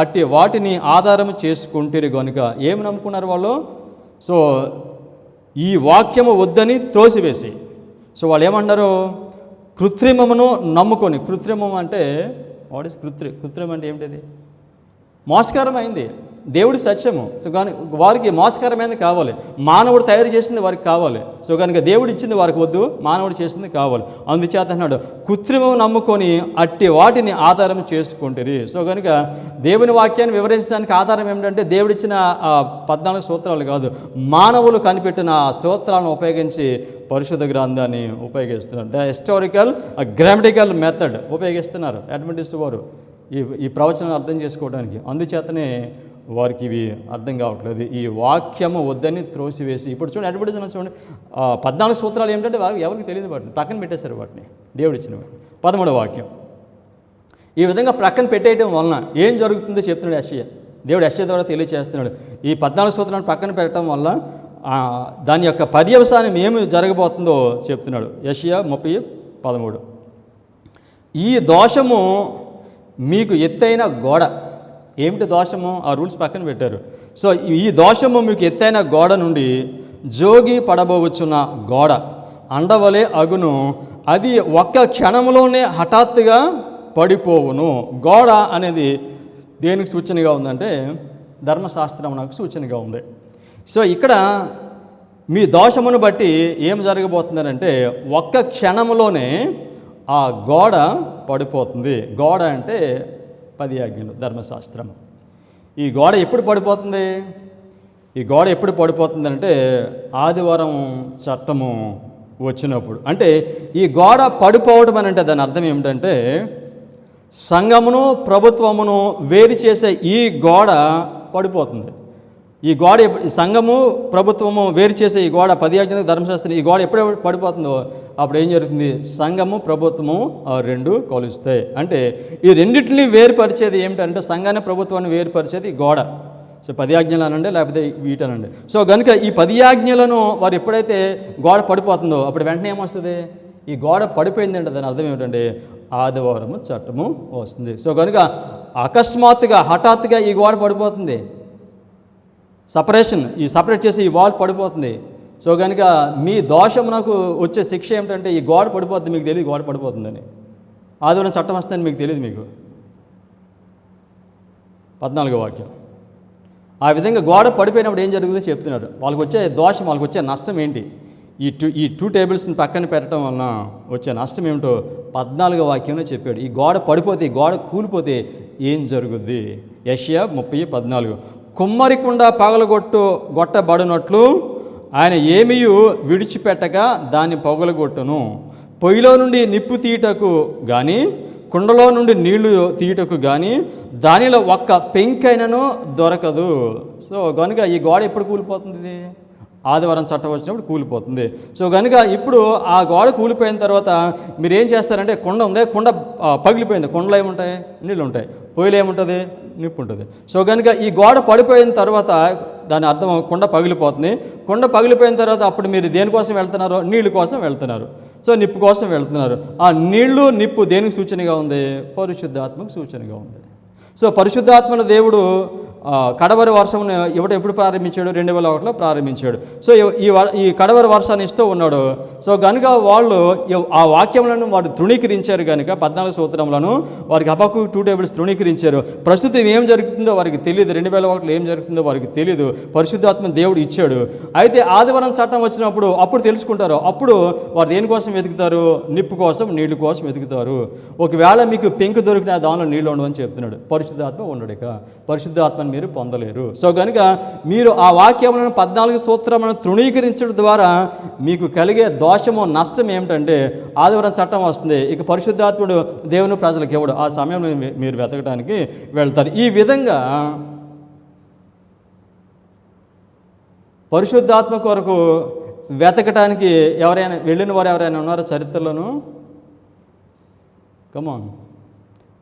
అట్టి వాటిని ఆధారం చేసుకుంటారు గనుక. ఏమి నమ్ముకున్నారు వాళ్ళు? సో ఈ వాక్యము వద్దని త్రోసివేసి. సో వాళ్ళు ఏమన్నారు? కృత్రిమమును నమ్ముకొని. కృత్రిమం అంటే వాట్ ఇస్ కృత్రిమం అంటే ఏమిటది? మోసకరమైంది. దేవుడి సత్యము. సో కానీ వారికి మోసకరమైనది కావాలి, మానవుడు తయారు చేసింది వారికి కావాలి. సో కనుక దేవుడు ఇచ్చింది వారికి వద్దు, మానవుడు చేసింది కావాలి. అందుచేత అన్నాడు కృత్రిమం నమ్ముకొని అట్టి వాటిని ఆధారం చేసుకుంటారు. సో కనుక దేవుని వాక్యాన్ని వివరించడానికి ఆధారం ఏమిటంటే దేవుడిచ్చిన 14 సూత్రాలు కాదు, మానవులు కనిపెట్టిన స్తోత్రాలను ఉపయోగించి పరిశుద్ధ గ్రంథాన్ని ఉపయోగిస్తున్నారు. ద హిస్టారికల్ గ్రామటికల్ మెథడ్ ఉపయోగిస్తున్నారు అడ్వెంటిస్ట్ వారు ఈ ప్రవచనం అర్థం చేసుకోవడానికి. అందుచేతనే వారికి ఇవి అర్థం కావట్లేదు. ఈ వాక్యము వద్దని త్రోసివేసి. ఇప్పుడు చూడండి అడ్వర్టైజ్మెంట్ చూడండి, 14 సూత్రాలు ఏమిటంటే వారికి ఎవరికి తెలియదు, వాటిని ప్రక్కన పెట్టేశారు, వాటిని దేవుడు ఇచ్చినవి. 13వ వాక్యం. ఈ విధంగా ప్రక్కన పెట్టేయటం వలన ఏం జరుగుతుందో చెప్తున్నాడు యెషయా. దేవుడు యెషయా ద్వారా తెలియజేస్తున్నాడు. ఈ 14 సూత్రాలను ప్రక్కన పెట్టడం వల్ల దాని యొక్క పర్యవసానం ఏమి జరగబోతుందో చెప్తున్నాడు. యెషయా 30:13. ఈ దోషము మీకు ఎత్తైన గోడ. ఏమిటి దోషము? ఆ రూల్స్ పక్కన పెట్టారు. సో ఈ దోషము మీకు ఎత్తైన గోడ నుండి జోగి పడబోవచ్చున్న గోడ అండవలే అగును, అది ఒక్క క్షణంలోనే హఠాత్తుగా పడిపోవును. గోడ అనేది దేనికి సూచనగా ఉందంటే ధర్మశాస్త్రం నాకు సూచనగా ఉంది. సో ఇక్కడ మీ దోషమును బట్టి ఏం జరగబోతుందంటే ఒక్క క్షణంలోనే ఆ గోడ పడిపోతుంది. గోడ అంటే 10 ఆజ్ఞలు, ధర్మశాస్త్రం. ఈ గోడ ఎప్పుడు పడిపోతుంది? ఈ గోడ ఎప్పుడు పడిపోతుందంటే ఆదివారం చట్టము వచ్చినప్పుడు. అంటే ఈ గోడ పడిపోవడం అని అంటే దాని అర్థం ఏమిటంటే సంఘమును ప్రభుత్వమును వేరు చేసే ఈ గోడ పడిపోతుంది. ఈ గోడ సంఘము ప్రభుత్వము వేరు చేసే ఈ గోడ 10 ఆజ్ఞల ధర్మశాస్త్రం, ఈ గోడ ఎప్పుడు పడిపోతుందో అప్పుడు ఏం జరుగుతుంది? సంఘము ప్రభుత్వము రెండు కలుస్తాయి. అంటే ఈ రెండింటిని వేరుపరిచేది ఏమిటంటే సంఘాన్ని ప్రభుత్వాన్ని వేరుపరిచేది ఈ గోడ. సో 10 ఆజ్ఞలు అనండి, లేకపోతే వీటనండి. సో కనుక ఈ 10 ఆజ్ఞలను వారు ఎప్పుడైతే గోడ పడిపోతుందో అప్పుడు వెంటనే ఏమొస్తుంది? ఈ గోడ పడిపోయిందంటే దాని అర్థం ఏమిటంటే ఆదివారము చట్టము వస్తుంది. సో కనుక అకస్మాత్తుగా హఠాత్తుగా ఈ గోడ పడిపోతుంది. సపరేట్ చేసి ఈ వాల్ పడిపోతుంది. సో కనుక మీ దోషమునకు వచ్చే శిక్ష ఏమిటంటే ఈ గోడ పడిపోతుంది. మీకు తెలియదు గోడ పడిపోతుందని. ఆదివారం చట్టం వస్తుందని మీకు తెలియదు. మీకు 14వ వాక్యం. ఆ విధంగా గోడ పడిపోయినప్పుడు ఏం జరుగుతుందో చెప్తున్నారు. వాళ్ళకి వచ్చే దోషం, వాళ్ళకి వచ్చే నష్టం ఏంటి? ఈ 2 టేబుల్స్ని పక్కన పెట్టడం వలన వచ్చే నష్టం ఏమిటో 14వ వాక్యంలో చెప్పాడు. ఈ గోడ పడిపోతే, ఈ గోడ కూలిపోతే ఏం జరుగుద్ది? యెషయా 30:14. కుమ్మరికుండా గొట్టబడినట్లు ఆయన ఏమీయు విడిచిపెట్టక దాన్ని పగలగొట్టును. పొయ్యిలో నుండి నిప్పు తీయటకు కానీ కుండలో నుండి నీళ్లు తీయటకు కానీ దానిలో ఒక్క పెంకైనను దొరకదు. సో కనుక ఈ గోడ ఎప్పుడు కూలిపోతుంది? ఆదివారం చట్టం వచ్చినప్పుడు కూలిపోతుంది. సో కనుక ఇప్పుడు ఆ గోడ కూలిపోయిన తర్వాత మీరు ఏం చేస్తారంటే కుండ ఉంది, కుండ పగిలిపోయింది. కుండలో ఏముంటాయి? నీళ్ళు ఉంటాయి. పొయ్యిలో ఏముంటుంది? నిప్పు ఉంటుంది. సో కనుక ఈ గోడ పడిపోయిన తర్వాత దాని అర్థం కుండ పగిలిపోతుంది. కుండ పగిలిపోయిన తర్వాత అప్పుడు మీరు దేనికోసం వెళ్తున్నారో? నీళ్ళు కోసం వెళ్తున్నారు. సో నిప్పు కోసం వెళ్తున్నారు. ఆ నీళ్లు నిప్పు దేనికి సూచనగా ఉంది? పరిశుద్ధాత్మకు సూచనగా ఉంది. సో పరిశుద్ధాత్మను దేవుడు కడవరి వర్షమును ఇవ్వడం ఎప్పుడు ప్రారంభించాడు? 2001లో ప్రారంభించాడు. సో ఈ కడవరి వర్షాన్ని ఇస్తూ ఉన్నాడు. సో కనుక వాళ్ళు ఆ వాక్యములను వారు తృణీకరించారు కనుక 14 సూత్రములను వారికి హబక్కూకు 2 టేబుల్స్ తృణీకరించారు. ప్రస్తుతం ఏం జరుగుతుందో వారికి తెలియదు. 2001లో ఏం జరుగుతుందో వారికి తెలియదు. పరిశుద్ధాత్మ దేవుడు ఇచ్చాడు. అయితే ఆదివారం చట్టం వచ్చినప్పుడు అప్పుడు తెలుసుకుంటారు. అప్పుడు వారు దేనికోసం వెతుకుతారు? నిప్పు కోసం, నీళ్లు కోసం వెతుకుతారు. ఒకవేళ మీకు పెంకు దొరికిన దానిలో నీళ్ళు ఉండవని చెప్తున్నాడు. పరిశుద్ధాత్మ ఉండడు. ఇక పరిశుద్ధాత్మని మీరు పొందలేరు. సో కనుక మీరు ఆ వాక్యములను 14 సూత్రములను తృణీకరించడం ద్వారా మీకు కలిగే దోషము నష్టం ఏమిటంటే ఆదివారం చట్టం వస్తుంది, ఇక పరిశుద్ధాత్ముడు దేవుని ప్రజలకు ఇవ్వడు. ఆ సమయంలో మీరు వెతకడానికి వెళ్తారు. ఈ విధంగా పరిశుద్ధాత్మ కొరకు వెతకటానికి ఎవరైనా వెళ్ళిన వారు ఎవరైనా ఉన్నారో చరిత్రలోనూ? కమాన్,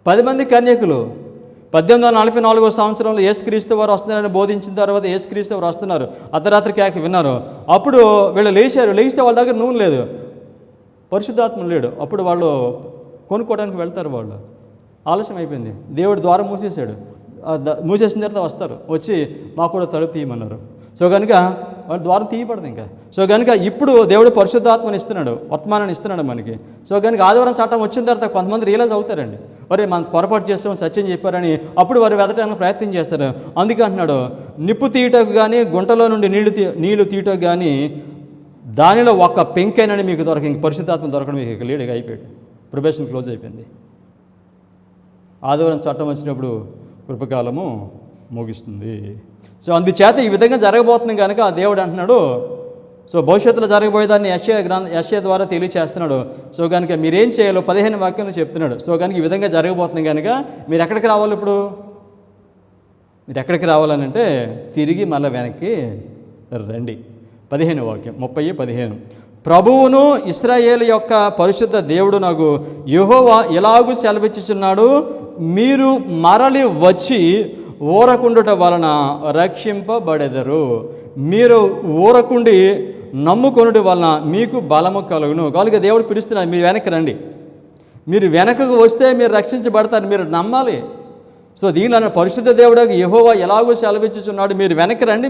10 మంది కన్యకులు 1844 సంవత్సరంలో యేసుక్రీస్తు వారు వస్తున్నారని బోధించిన తర్వాత యేసుక్రీస్తు వారు వస్తున్నారు, అర్ధరాత్రి కేక విన్నారు. అప్పుడు వీళ్ళు లేచితే వాళ్ళ దగ్గర నూనె లేదు, పరిశుద్ధాత్మ లేడు. అప్పుడు వాళ్ళు కొనుక్కోవడానికి వెళ్తారు. వాళ్ళు ఆలస్యం అయిపోయింది, దేవుడు ద్వారం మూసేశాడు. మూసేసిన తర్వాత వస్తారు, వచ్చి మాకు కూడా తలుపు తీయమన్నారు. సో కనుక వాళ్ళ ద్వారం తీయబడదు ఇంకా. సో కనుక ఇప్పుడు దేవుడు పరిశుద్ధాత్మని ఇస్తున్నాడు, వర్తమానాన్ని ఇస్తున్నాడు మనకి. సో కనుక ఆదివారం చట్టం వచ్చిన తర్వాత కొంతమంది రియలైజ్ అవుతారండి, మరి మనం పొరపాటు చేస్తాం, సత్యం చెప్పారని. అప్పుడు వారు వెతకడానికి ప్రయత్నం చేస్తారు. అందుకే అంటున్నాడు, నిప్పు తీయటకు కానీ గుంటలో నుండి నీళ్లు తీయటకు కానీ దానిలో ఒక్క పెంకైనని మీకు దొరక, ఇంక పరిశుద్ధాత్మ దొరకడం మీకు లేడుగా అయిపోయాడు, ప్రొబేషన్ క్లోజ్ అయిపోయింది. ఆదివారం చట్టం వచ్చినప్పుడు కృపకాలము ముగిస్తుంది. సో అందుచేత ఈ విధంగా జరగబోతుంది కనుక దేవుడు అంటున్నాడు, సో భవిష్యత్తులో జరగబోయేదాన్ని యెషయా ద్వారా తెలియచేస్తున్నాడు. సో కనుక మీరేం చేయాలో 15 వాక్యంలో చెప్తున్నాడు. సో కనుక ఈ విధంగా జరగబోతుంది కనుక మీరు ఎక్కడికి రావాలి? ఇప్పుడు మీరు ఎక్కడికి రావాలనంటే తిరిగి మళ్ళీ వెనక్కి రండి. 15 వాక్యం 30-15. ప్రభువును ఇశ్రాయేలు యొక్క పరిశుద్ధ దేవుడు నాకు యెహోవా ఎలాగూ సెలవిచ్చుచున్నాడు, మీరు మరలి వచ్చి ఊరకుండుట వలన రక్షింపబడెదరు. మీరు ఊరకుండి నమ్ముకొనుట వలన మీకు బలము కలుగును. కనుక దేవుడు పిలుస్తున్నాడు, మీరు వెనక్కి రండి. మీరు వెనకకు వస్తే మీరు రక్షించబడతారు, మీరు నమ్మాలి. సో దీనిలో పరిశుద్ధ దేవుడు యెహోవా ఎలాగో సెలవిచ్చుచున్నాడు, మీరు వెనక్కి రండి.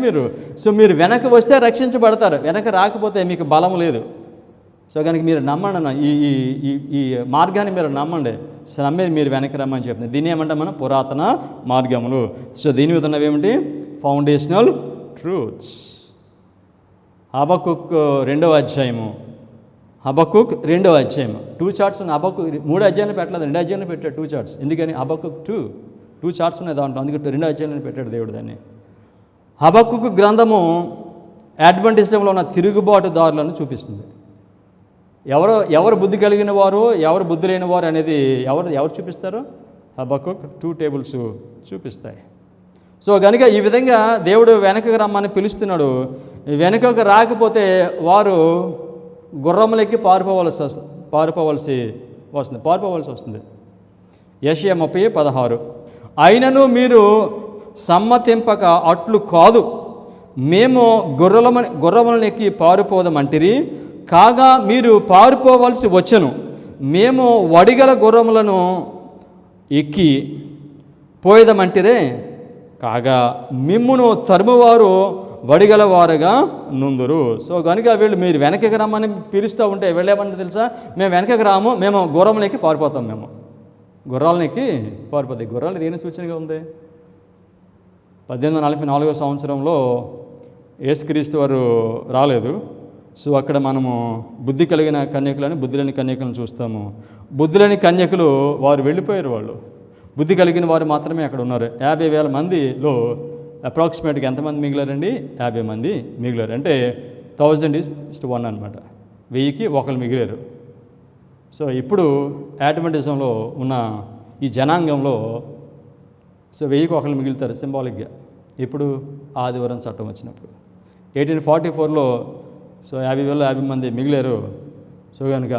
సో మీరు వెనక్కి వస్తే రక్షించబడతారు, వెనక రాకపోతే మీకు బలం లేదు. సో కనుక మీరు నమ్మండి, ఈ మార్గాన్ని మీరు నమ్మండి. నమ్మే మీరు వెనక్కి రమ్మని చెప్తుంది. దీన్ని ఏమంటే మనం పురాతన మార్గములు. సో దీని మీద ఉన్నవి ఏమిటి? Foundational truths. హబక్కుక్ 2వ అధ్యాయము, హబక్కుక్ 2వ అధ్యాయము 2 చార్ట్స్ ఉన్నాయి. హబక్కుక్ 3 అధ్యాయాలు పెట్టలేదు, 2 అధ్యాయాలు పెట్టాడు 2 చార్ట్స్. ఎందుకని? హబక్కుక్ 2 చార్ట్స్ ఉన్నాయి దాంట్లో, అందుకే 2 అధ్యాయాలను పెట్టాడు దేవుడు దాన్ని. హబక్కుక్ గ్రంథము అడ్వెంటిజంలో ఉన్న తిరుగుబాటుదారులను చూపిస్తుంది. ఎవరు బుద్ధి కలిగిన వారు, ఎవరు బుద్ధి లేని వారు అనేది ఎవరు చూపిస్తారు? హబక్కుక్ 2 టేబుల్స్ చూపిస్తాయి. సో కనుక ఈ విధంగా దేవుడు వెనకకు రమ్మని పిలుస్తున్నాడు. వెనకకు రాకపోతే వారు గుర్రములెక్కి పారిపోవలసి వస్తుంది. యెషయా 30:16. అయినను మీరు సమ్మతింపక అట్లు కాదు, మేము గుర్రములను ఎక్కి పారిపోదామంటిరి, కాగా మీరు పారిపోవలసి వచ్చెను. మేము వడిగల గుర్రములను ఎక్కి పోయేదమంటిరే, కాగా మిమ్మును తరుమువారు వడిగల వారుగా నుందురు. సో కనుక వీళ్ళు మీరు వెనకకి రమ్మని పిలుస్తూ ఉంటే వెళ్ళేమంటే తెలుసా, మేము వెనకకి రాము, మేము గుర్రములు ఎక్కి పారిపోతాం. మేము గుర్రాలను ఎక్కి పారిపోతాయి. గుర్రాలు దేని సూచనగా ఉంది? 1844 సంవత్సరంలో యేసుక్రీస్తు వారు రాలేదు. సో అక్కడ మనము బుద్ధి కలిగిన కన్యకులని, బుద్ధి లేని కన్యకులను చూస్తాము. బుద్ధి లేని కన్యకులు వారు వెళ్ళిపోయారు, వాళ్ళు బుద్ధి కలిగిన వారు మాత్రమే అక్కడ ఉన్నారు. 50,000 మందిలో అప్రాక్సిమేట్గా ఎంతమంది మిగిలారండి? 50 మంది మిగిలారు. అంటే 1000:1 అనమాట, 1000కి 1 మిగిలారు. సో ఇప్పుడు అడ్వెంటిజంలో ఉన్న ఈ జనాంగంలో సో 1000కి 1 మిగులుతారు సింబాలిక్గా. ఇప్పుడు ఆదివారం చట్టం వచ్చినప్పుడు 1844లో సో 50,000 మంది మిగిలారు. సో కనుక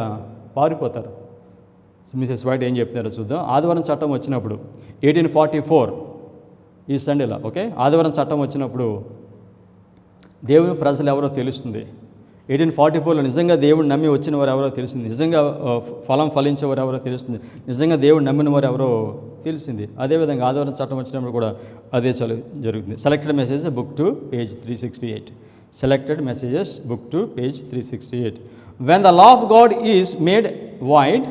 పారిపోతారు. సో మిసెస్ వైట్ ఏం చెప్తున్నారో చూద్దాం. ఆదివారం చట్టం వచ్చినప్పుడు 1844 ఈ సండేలో, ఓకే, ఆదివారం చట్టం వచ్చినప్పుడు దేవుని ప్రజలు ఎవరో తెలుస్తుంది. 1844లో నిజంగా దేవుడు నమ్మి వచ్చిన వారు ఎవరో తెలిసింది, నిజంగా ఫలం ఫలించేవారు ఎవరో తెలుస్తుంది, నిజంగా దేవుడు నమ్మిన వారు ఎవరో తెలిసింది. అదేవిధంగా ఆదివారం చట్టం వచ్చినప్పుడు కూడా అదే జరుగుతుంది. Selected messages book 2 page 368. Selected messages book 2 page 368. When the law of God is made void,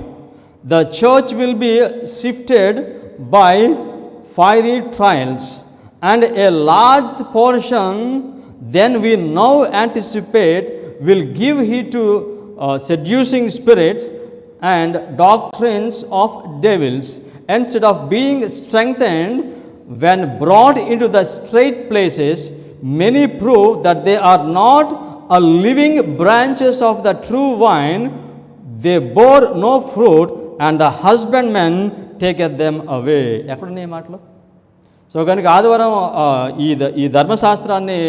the church will be sifted by fiery trials, and a large portion then we now anticipate will give heed to seducing spirits and doctrines of devils, instead of being strengthened when brought into the straight places, many prove that they are not a living branches of the true vine. They bore no fruit, and the husbandman taketh them away. ఎక్కడున్నాయి మాటలు? సో కనుక ఆదివారం ఈ ధర్మశాస్త్రాన్ని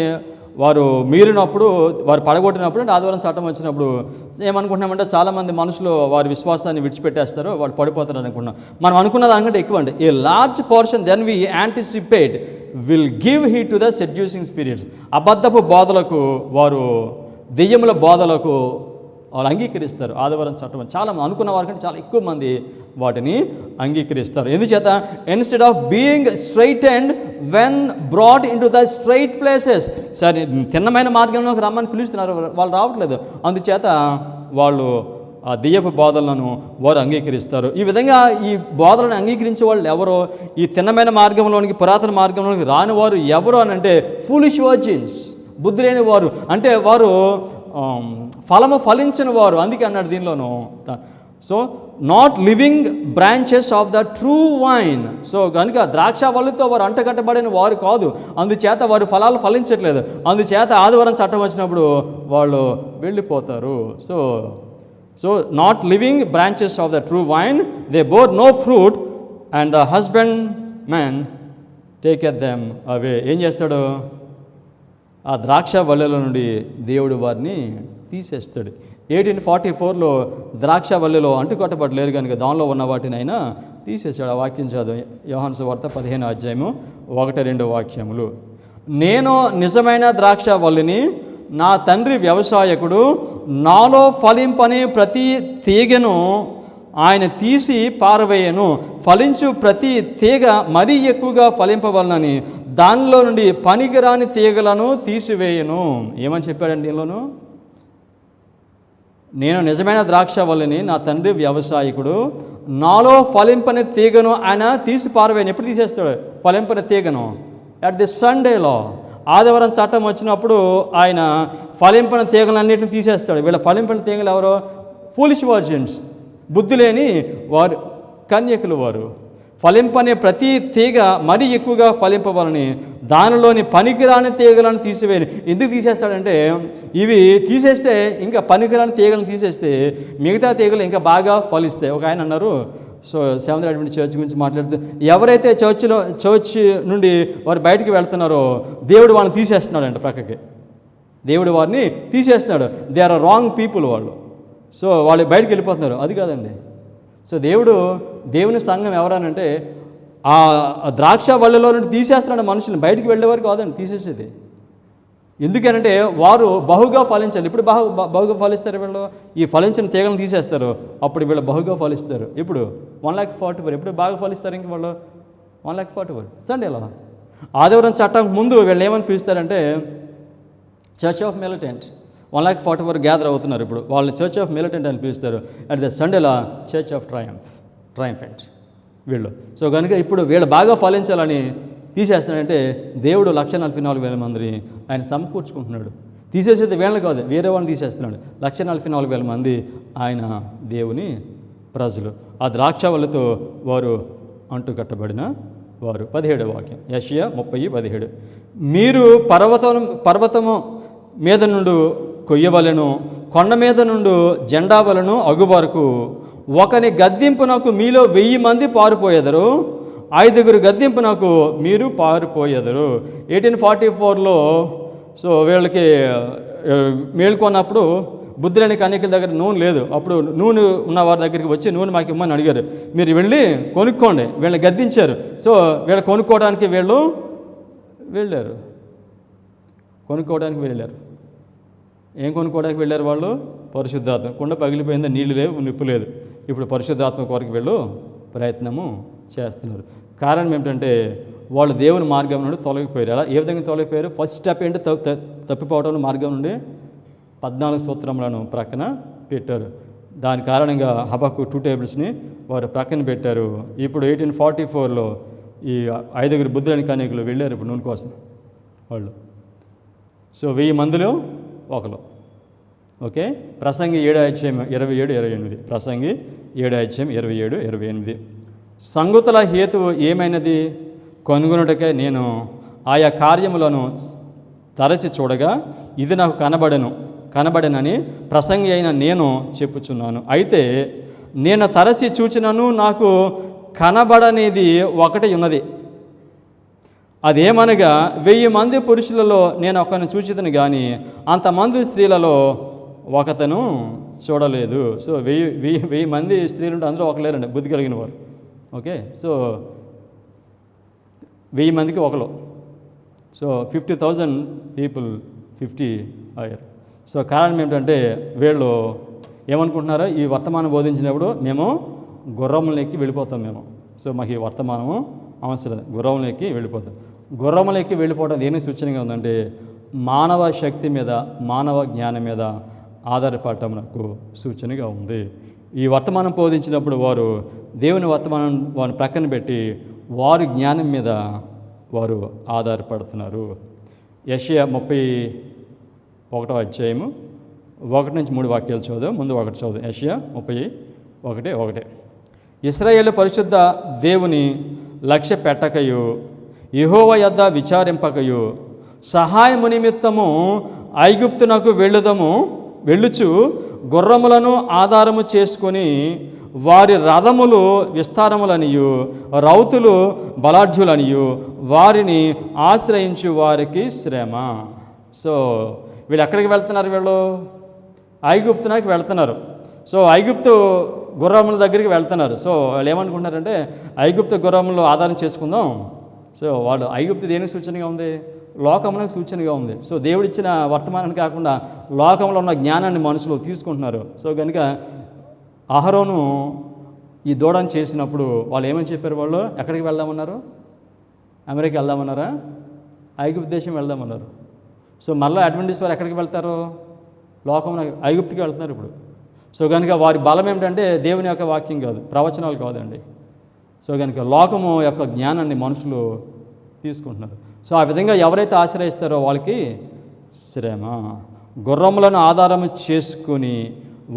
వారు మీరినప్పుడు, వారు పడగొట్టినప్పుడు, అంటే ఆదివారం చట్టం వచ్చినప్పుడు ఏమనుకుంటున్నామంటే చాలామంది మనుషులు వారి విశ్వాసాన్ని విడిచిపెట్టేస్తారు, వాళ్ళు పడిపోతారు అనుకుంటున్నాం. మనం అనుకున్న దానికంటే ఎక్కువ అండి. A large portion than we anticipate will give heed to the seducing spirits. అబద్ధపు బోధలకు, వారు దెయ్యముల బోధలకు వాళ్ళు అంగీకరిస్తారు. ఆదివారం చట్టం చాలా అనుకున్న వారికంటే చాలా ఎక్కువ మంది వాటిని అంగీకరిస్తారు. ఎందుచేత instead of being straight and when brought in to the straight places, సరే తిన్నమైన మార్గంలోకి రమ్మని పిలుస్తున్నారు, వాళ్ళు రావట్లేదు. అందుచేత వాళ్ళు ఆ దెయ్యపు బోధలను వారు అంగీకరిస్తారు. ఈ విధంగా ఈ బోధలను అంగీకరించే వాళ్ళు ఎవరో, ఈ తిన్నమైన మార్గంలోనికి, పురాతన మార్గంలోనికి రాని వారు ఎవరు అని అంటే ఫూలిష్ వర్జిన్స్, బుద్ధి లేని వారు, అంటే వారు ఫలము ఫలించిన వారు. అందుకే అన్నాడు దీనిలోను. So not living branches of the true vine. So కనుక ద్రాక్ష వల్లితో వారు అంటగట్టబడిన వారు కాదు, అందుచేత వారు ఫలాలు ఫలించట్లేదు. అందుచేత ఆదివారం చట్టం వచ్చినప్పుడు వాళ్ళు వెళ్ళిపోతారు. So not living branches of the true vine, they bore no fruit, and the husband man taketh them away. ఏం చేస్తాడు? ఆ ద్రాక్ష వల్లెల నుండి దేవుడు వారిని తీసేస్తాడు. 1844లో ద్రాక్ష వల్లెలో అంటుకట్టబడలేరు కనుక దానిలో ఉన్న వాటిని అయినా తీసేసాడు. ఆ వాక్యం చదువు, యోహాను సువార్త 15వ అధ్యాయము 1-2 వాక్యములు. నేను నిజమైన ద్రాక్ష వల్లిని, నా తండ్రి వ్యవసాయకుడు. నాలో ఫలింపని ప్రతి తీగను ఆయన తీసి పారవేయను. ఫలించు ప్రతి తీగ మరీ ఎక్కువగా ఫలింపవలనని దానిలో నుండి పనికిరాని తీగలను తీసివేయను. ఏమని చెప్పాడండి దీనిలోను? నేను నిజమైన ద్రాక్ష వల్లిని, నా తండ్రి వ్యవసాయకుడు. నాలో ఫలింపని తీగను ఆయన తీసి పారవేయను. ఎప్పుడు తీసేస్తాడు ఫలింపని తీగను? అట్ ది సండేలో, ఆదివారం చట్టం వచ్చినప్పుడు ఆయన ఫలింపని తీగలన్నింటిని తీసేస్తాడు. వీళ్ళ ఫలింపని తీగలు ఎవరో? ఫూలిష్ వర్జిన్స్, బుద్ధి లేని వారు, కన్యకులు వారు. ఫలింపనే ప్రతి తీగ మరీ ఎక్కువగా ఫలింపవాలని దానిలోని పనికిరాని తీగలను తీసివేయని. ఎందుకు తీసేస్తాడంటే, ఇవి తీసేస్తే, ఇంకా పనికిరాని తీగలను తీసేస్తే మిగతా తీగలు ఇంకా బాగా ఫలిస్తాయి. ఒక ఆయన అన్నారు, సో సెవెంత్ అడ్వెంటిస్ట్ చర్చ్ గురించి మాట్లాడుతూ, ఎవరైతే చర్చ్ నుండి వారు బయటికి వెళ్తున్నారో దేవుడు వాళ్ళని తీసేస్తున్నాడంట ప్రక్కకి. దేవుడు వారిని తీసేస్తున్నాడు. దే ఆర్ రాంగ్ పీపుల్ వాళ్ళు. సో వాళ్ళు బయటికి వెళ్ళిపోతున్నారు. అది కాదండి. సో దేవుని సంఘం ఎవరనంటే ఆ ద్రాక్ష వల్లిలో నుండి తీసేస్తున్నాడు మనుషులను. బయటికి వెళ్ళేవారు కాదండి తీసేసేది. ఎందుకనంటే వారు బహుగా ఫలించాలి. ఇప్పుడు బహుగా ఫలిస్తారు వీళ్ళు. ఈ ఫలించిన తీగలను తీసేస్తారు, అప్పుడు వీళ్ళు బహుగా ఫలిస్తారు. ఇప్పుడు 1,40,000. ఎప్పుడు బాగా ఫలిస్తారు ఇంక వాళ్ళు? 1,40,000 సండేలో. ఆదివారం చట్టం ముందు వీళ్ళు ఏమని పిలుస్తారంటే చర్చ్ ఆఫ్ మిలిటెంట్. 1,40,000 గ్యాదర్ అవుతున్నారు. ఇప్పుడు వాళ్ళని చర్చ్ ఆఫ్ మిలిటెంట్ అని పిలుస్తారు. అట్ ద సండేలా చర్చ్ ఆఫ్ ట్రయంఫెంట్ వీళ్ళు. సో కనుక ఇప్పుడు వీళ్ళు బాగా ఫలించాలని తీసేస్తున్నాడంటే దేవుడు 1,44,000 మందిని ఆయన సమకూర్చుకుంటున్నాడు. తీసేసేది వీళ్ళని కాదు, వేరే వాళ్ళని తీసేస్తున్నాడు. 1,44,000 మంది ఆయన దేవుని ప్రజలు. ఆ ద్రాక్ష వల్లతో వారు అంటుకట్టబడిన వారు. 17వ వాక్యం, యెషయా 30:17. మీరు పర్వతము మీద నుండి కొయ్యవలెను, కొండ మీద నుండి జెండా వలను అగు వరకు ఒకని గద్దింపునకు మీలో 1000 మంది పారిపోయేదరు, 5 గద్దింపునకు మీరు పారిపోయేదరు. 1844లో సో వీళ్ళకి మేల్కొన్నప్పుడు బుద్ధి లేని కన్యకల దగ్గర నూనె లేదు. అప్పుడు నూనె ఉన్న వారి దగ్గరికి వచ్చి నూనె మాకు ఇమ్మని అడిగారు. మీరు వెళ్ళి కొనుక్కోండి. వీళ్ళని గద్దించారు. సో వీళ్ళు కొనుక్కోవడానికి వీళ్ళు వెళ్ళారు. ఏం కొనుక్కోవడానికి వెళ్ళారు వాళ్ళు? పరిశుద్ధాత్మ. కుండ పగిలిపోయింది, నీళ్ళు లేవు, నిప్పు లేదు. ఇప్పుడు పరిశుద్ధాత్మ కొరకు వీళ్ళు ప్రయత్నము చేస్తున్నారు. కారణం ఏమిటంటే వాళ్ళు దేవుని మార్గం నుండి తొలగిపోయారు. అలా ఏ విధంగా తొలగిపోయారు? ఫస్ట్ స్టెప్ ఏంటి? తప్పిపోవడం మార్గం నుండి 14 సూత్రములను ప్రక్కన పెట్టారు. దాని కారణంగా హబక్కు 2 టేబుల్స్ని వారు ప్రక్కన పెట్టారు. ఇప్పుడు 1844లో ఈ 5 బుద్ధులని కన్యకులు వెళ్ళారు ఇప్పుడు నూనె కోసం వాళ్ళు. సో 1000 మందిలో ఒకరు. ఓకే, ప్రసంగి 7:27-28. ప్రసంగి 7:27-28. సంగతుల హేతువు ఏమైనది? కనుగొనుటకై నేను ఆయా కార్యములను తరచి చూడగా ఇది నాకు కనబడనని ప్రసంగి అయిన నేను చెప్పుచున్నాను. అయితే నేను తరచి చూచినను నాకు కనబడనేది ఒకటి ఉన్నది. అదేమనగా 1000 మంది పురుషులలో నేను ఒకరిని చూచితను కానీ అంతమంది స్త్రీలలో ఒకతను చూడలేదు. సో 1000 మంది స్త్రీలు అందరూ ఒకలేరండి, బుద్ధి కలిగిన వారు. ఓకే, సో 1000 మందికి ఒకరు. సో 50,000 పీపుల్ 50 అయ్యారు. సో కారణం ఏమిటంటే వీళ్ళు ఏమనుకుంటున్నారో, ఈ వర్తమానం బోధించినప్పుడు మేము గుర్రములు ఎక్కి వెళ్ళిపోతాం మేము. సో మాకు ఈ వర్తమానము అవసరం లేదు, గుర్రములు ఎక్కి వెళ్ళిపోతాం. గుర్రములు ఎక్కి వెళ్ళిపోవడం దేనికి సూచనగా ఉందంటే మానవ శక్తి మీద, మానవ జ్ఞానం మీద ఆధారపడటం నాకు సూచనగా ఉంది. ఈ వర్తమానం బోధించినప్పుడు వారు దేవుని వర్తమానం వారిని ప్రక్కన పెట్టి వారి జ్ఞానం మీద వారు ఆధారపడుతున్నారు. యెషయా 31వ అధ్యాయము 1-3 వాక్యాలు చదువు. ముందు ఒకటి చదువు. యెషయా 31:1. ఇశ్రాయేలు పరిశుద్ధ దేవుని లక్ష్య పెట్టకయు యెహోవా యొద్ద విచారింపకయు సహాయము నిమిత్తము ఐగుప్తునకు వెళ్ళుచు గుర్రములను ఆధారము చేసుకొని వారి రథములు విస్తారములనియు రౌతులు బలాఢ్యులనియు వారిని ఆశ్రయించు వారికి శ్రమ. సో వీళ్ళు ఎక్కడికి వెళ్తున్నారు? వీళ్ళు ఐగుప్తునకు వెళ్తున్నారు. సో ఐగుప్తు గుర్రముల దగ్గరికి వెళ్తున్నారు. సో వాళ్ళు ఏమనుకుంటున్నారంటే ఐగుప్తు గుర్రములు ఆధారం చేసుకుందాం. సో వాళ్ళు ఐగుప్తు దేనికి సూచనగా ఉంది? లోకమునకు సూచనగా ఉంది. సో దేవుడిచ్చిన వర్తమానాన్ని కాకుండా లోకంలో ఉన్న జ్ఞానాన్ని మనుషులు తీసుకుంటున్నారు. సో కనుక అహరోను ఈ దూడను చేసినప్పుడు వాళ్ళు ఏమని చెప్పారు? వాళ్ళు ఎక్కడికి వెళ్దామన్నారు? అమెరికా వెళ్దామన్నారా? ఐగుప్తు దేశం వెళ్దామన్నారు. సో మళ్ళీ అడ్వెంటిస్ట్ వారు ఎక్కడికి వెళ్తారు? లోకమున ఐగుప్తుకి వెళ్తున్నారు ఇప్పుడు. సో కనుక వారి బలం ఏమిటంటే దేవుని యొక్క వాక్యం కాదు, ప్రవచనాలు కాదండి. సో కనుక లోకము యొక్క జ్ఞానాన్ని మనుషులు తీసుకుంటున్నారు. సో ఆ విధంగా ఎవరైతే ఆశ్రయిస్తారో వాళ్ళకి శ్రమ. గుర్రములను ఆధారము చేసుకుని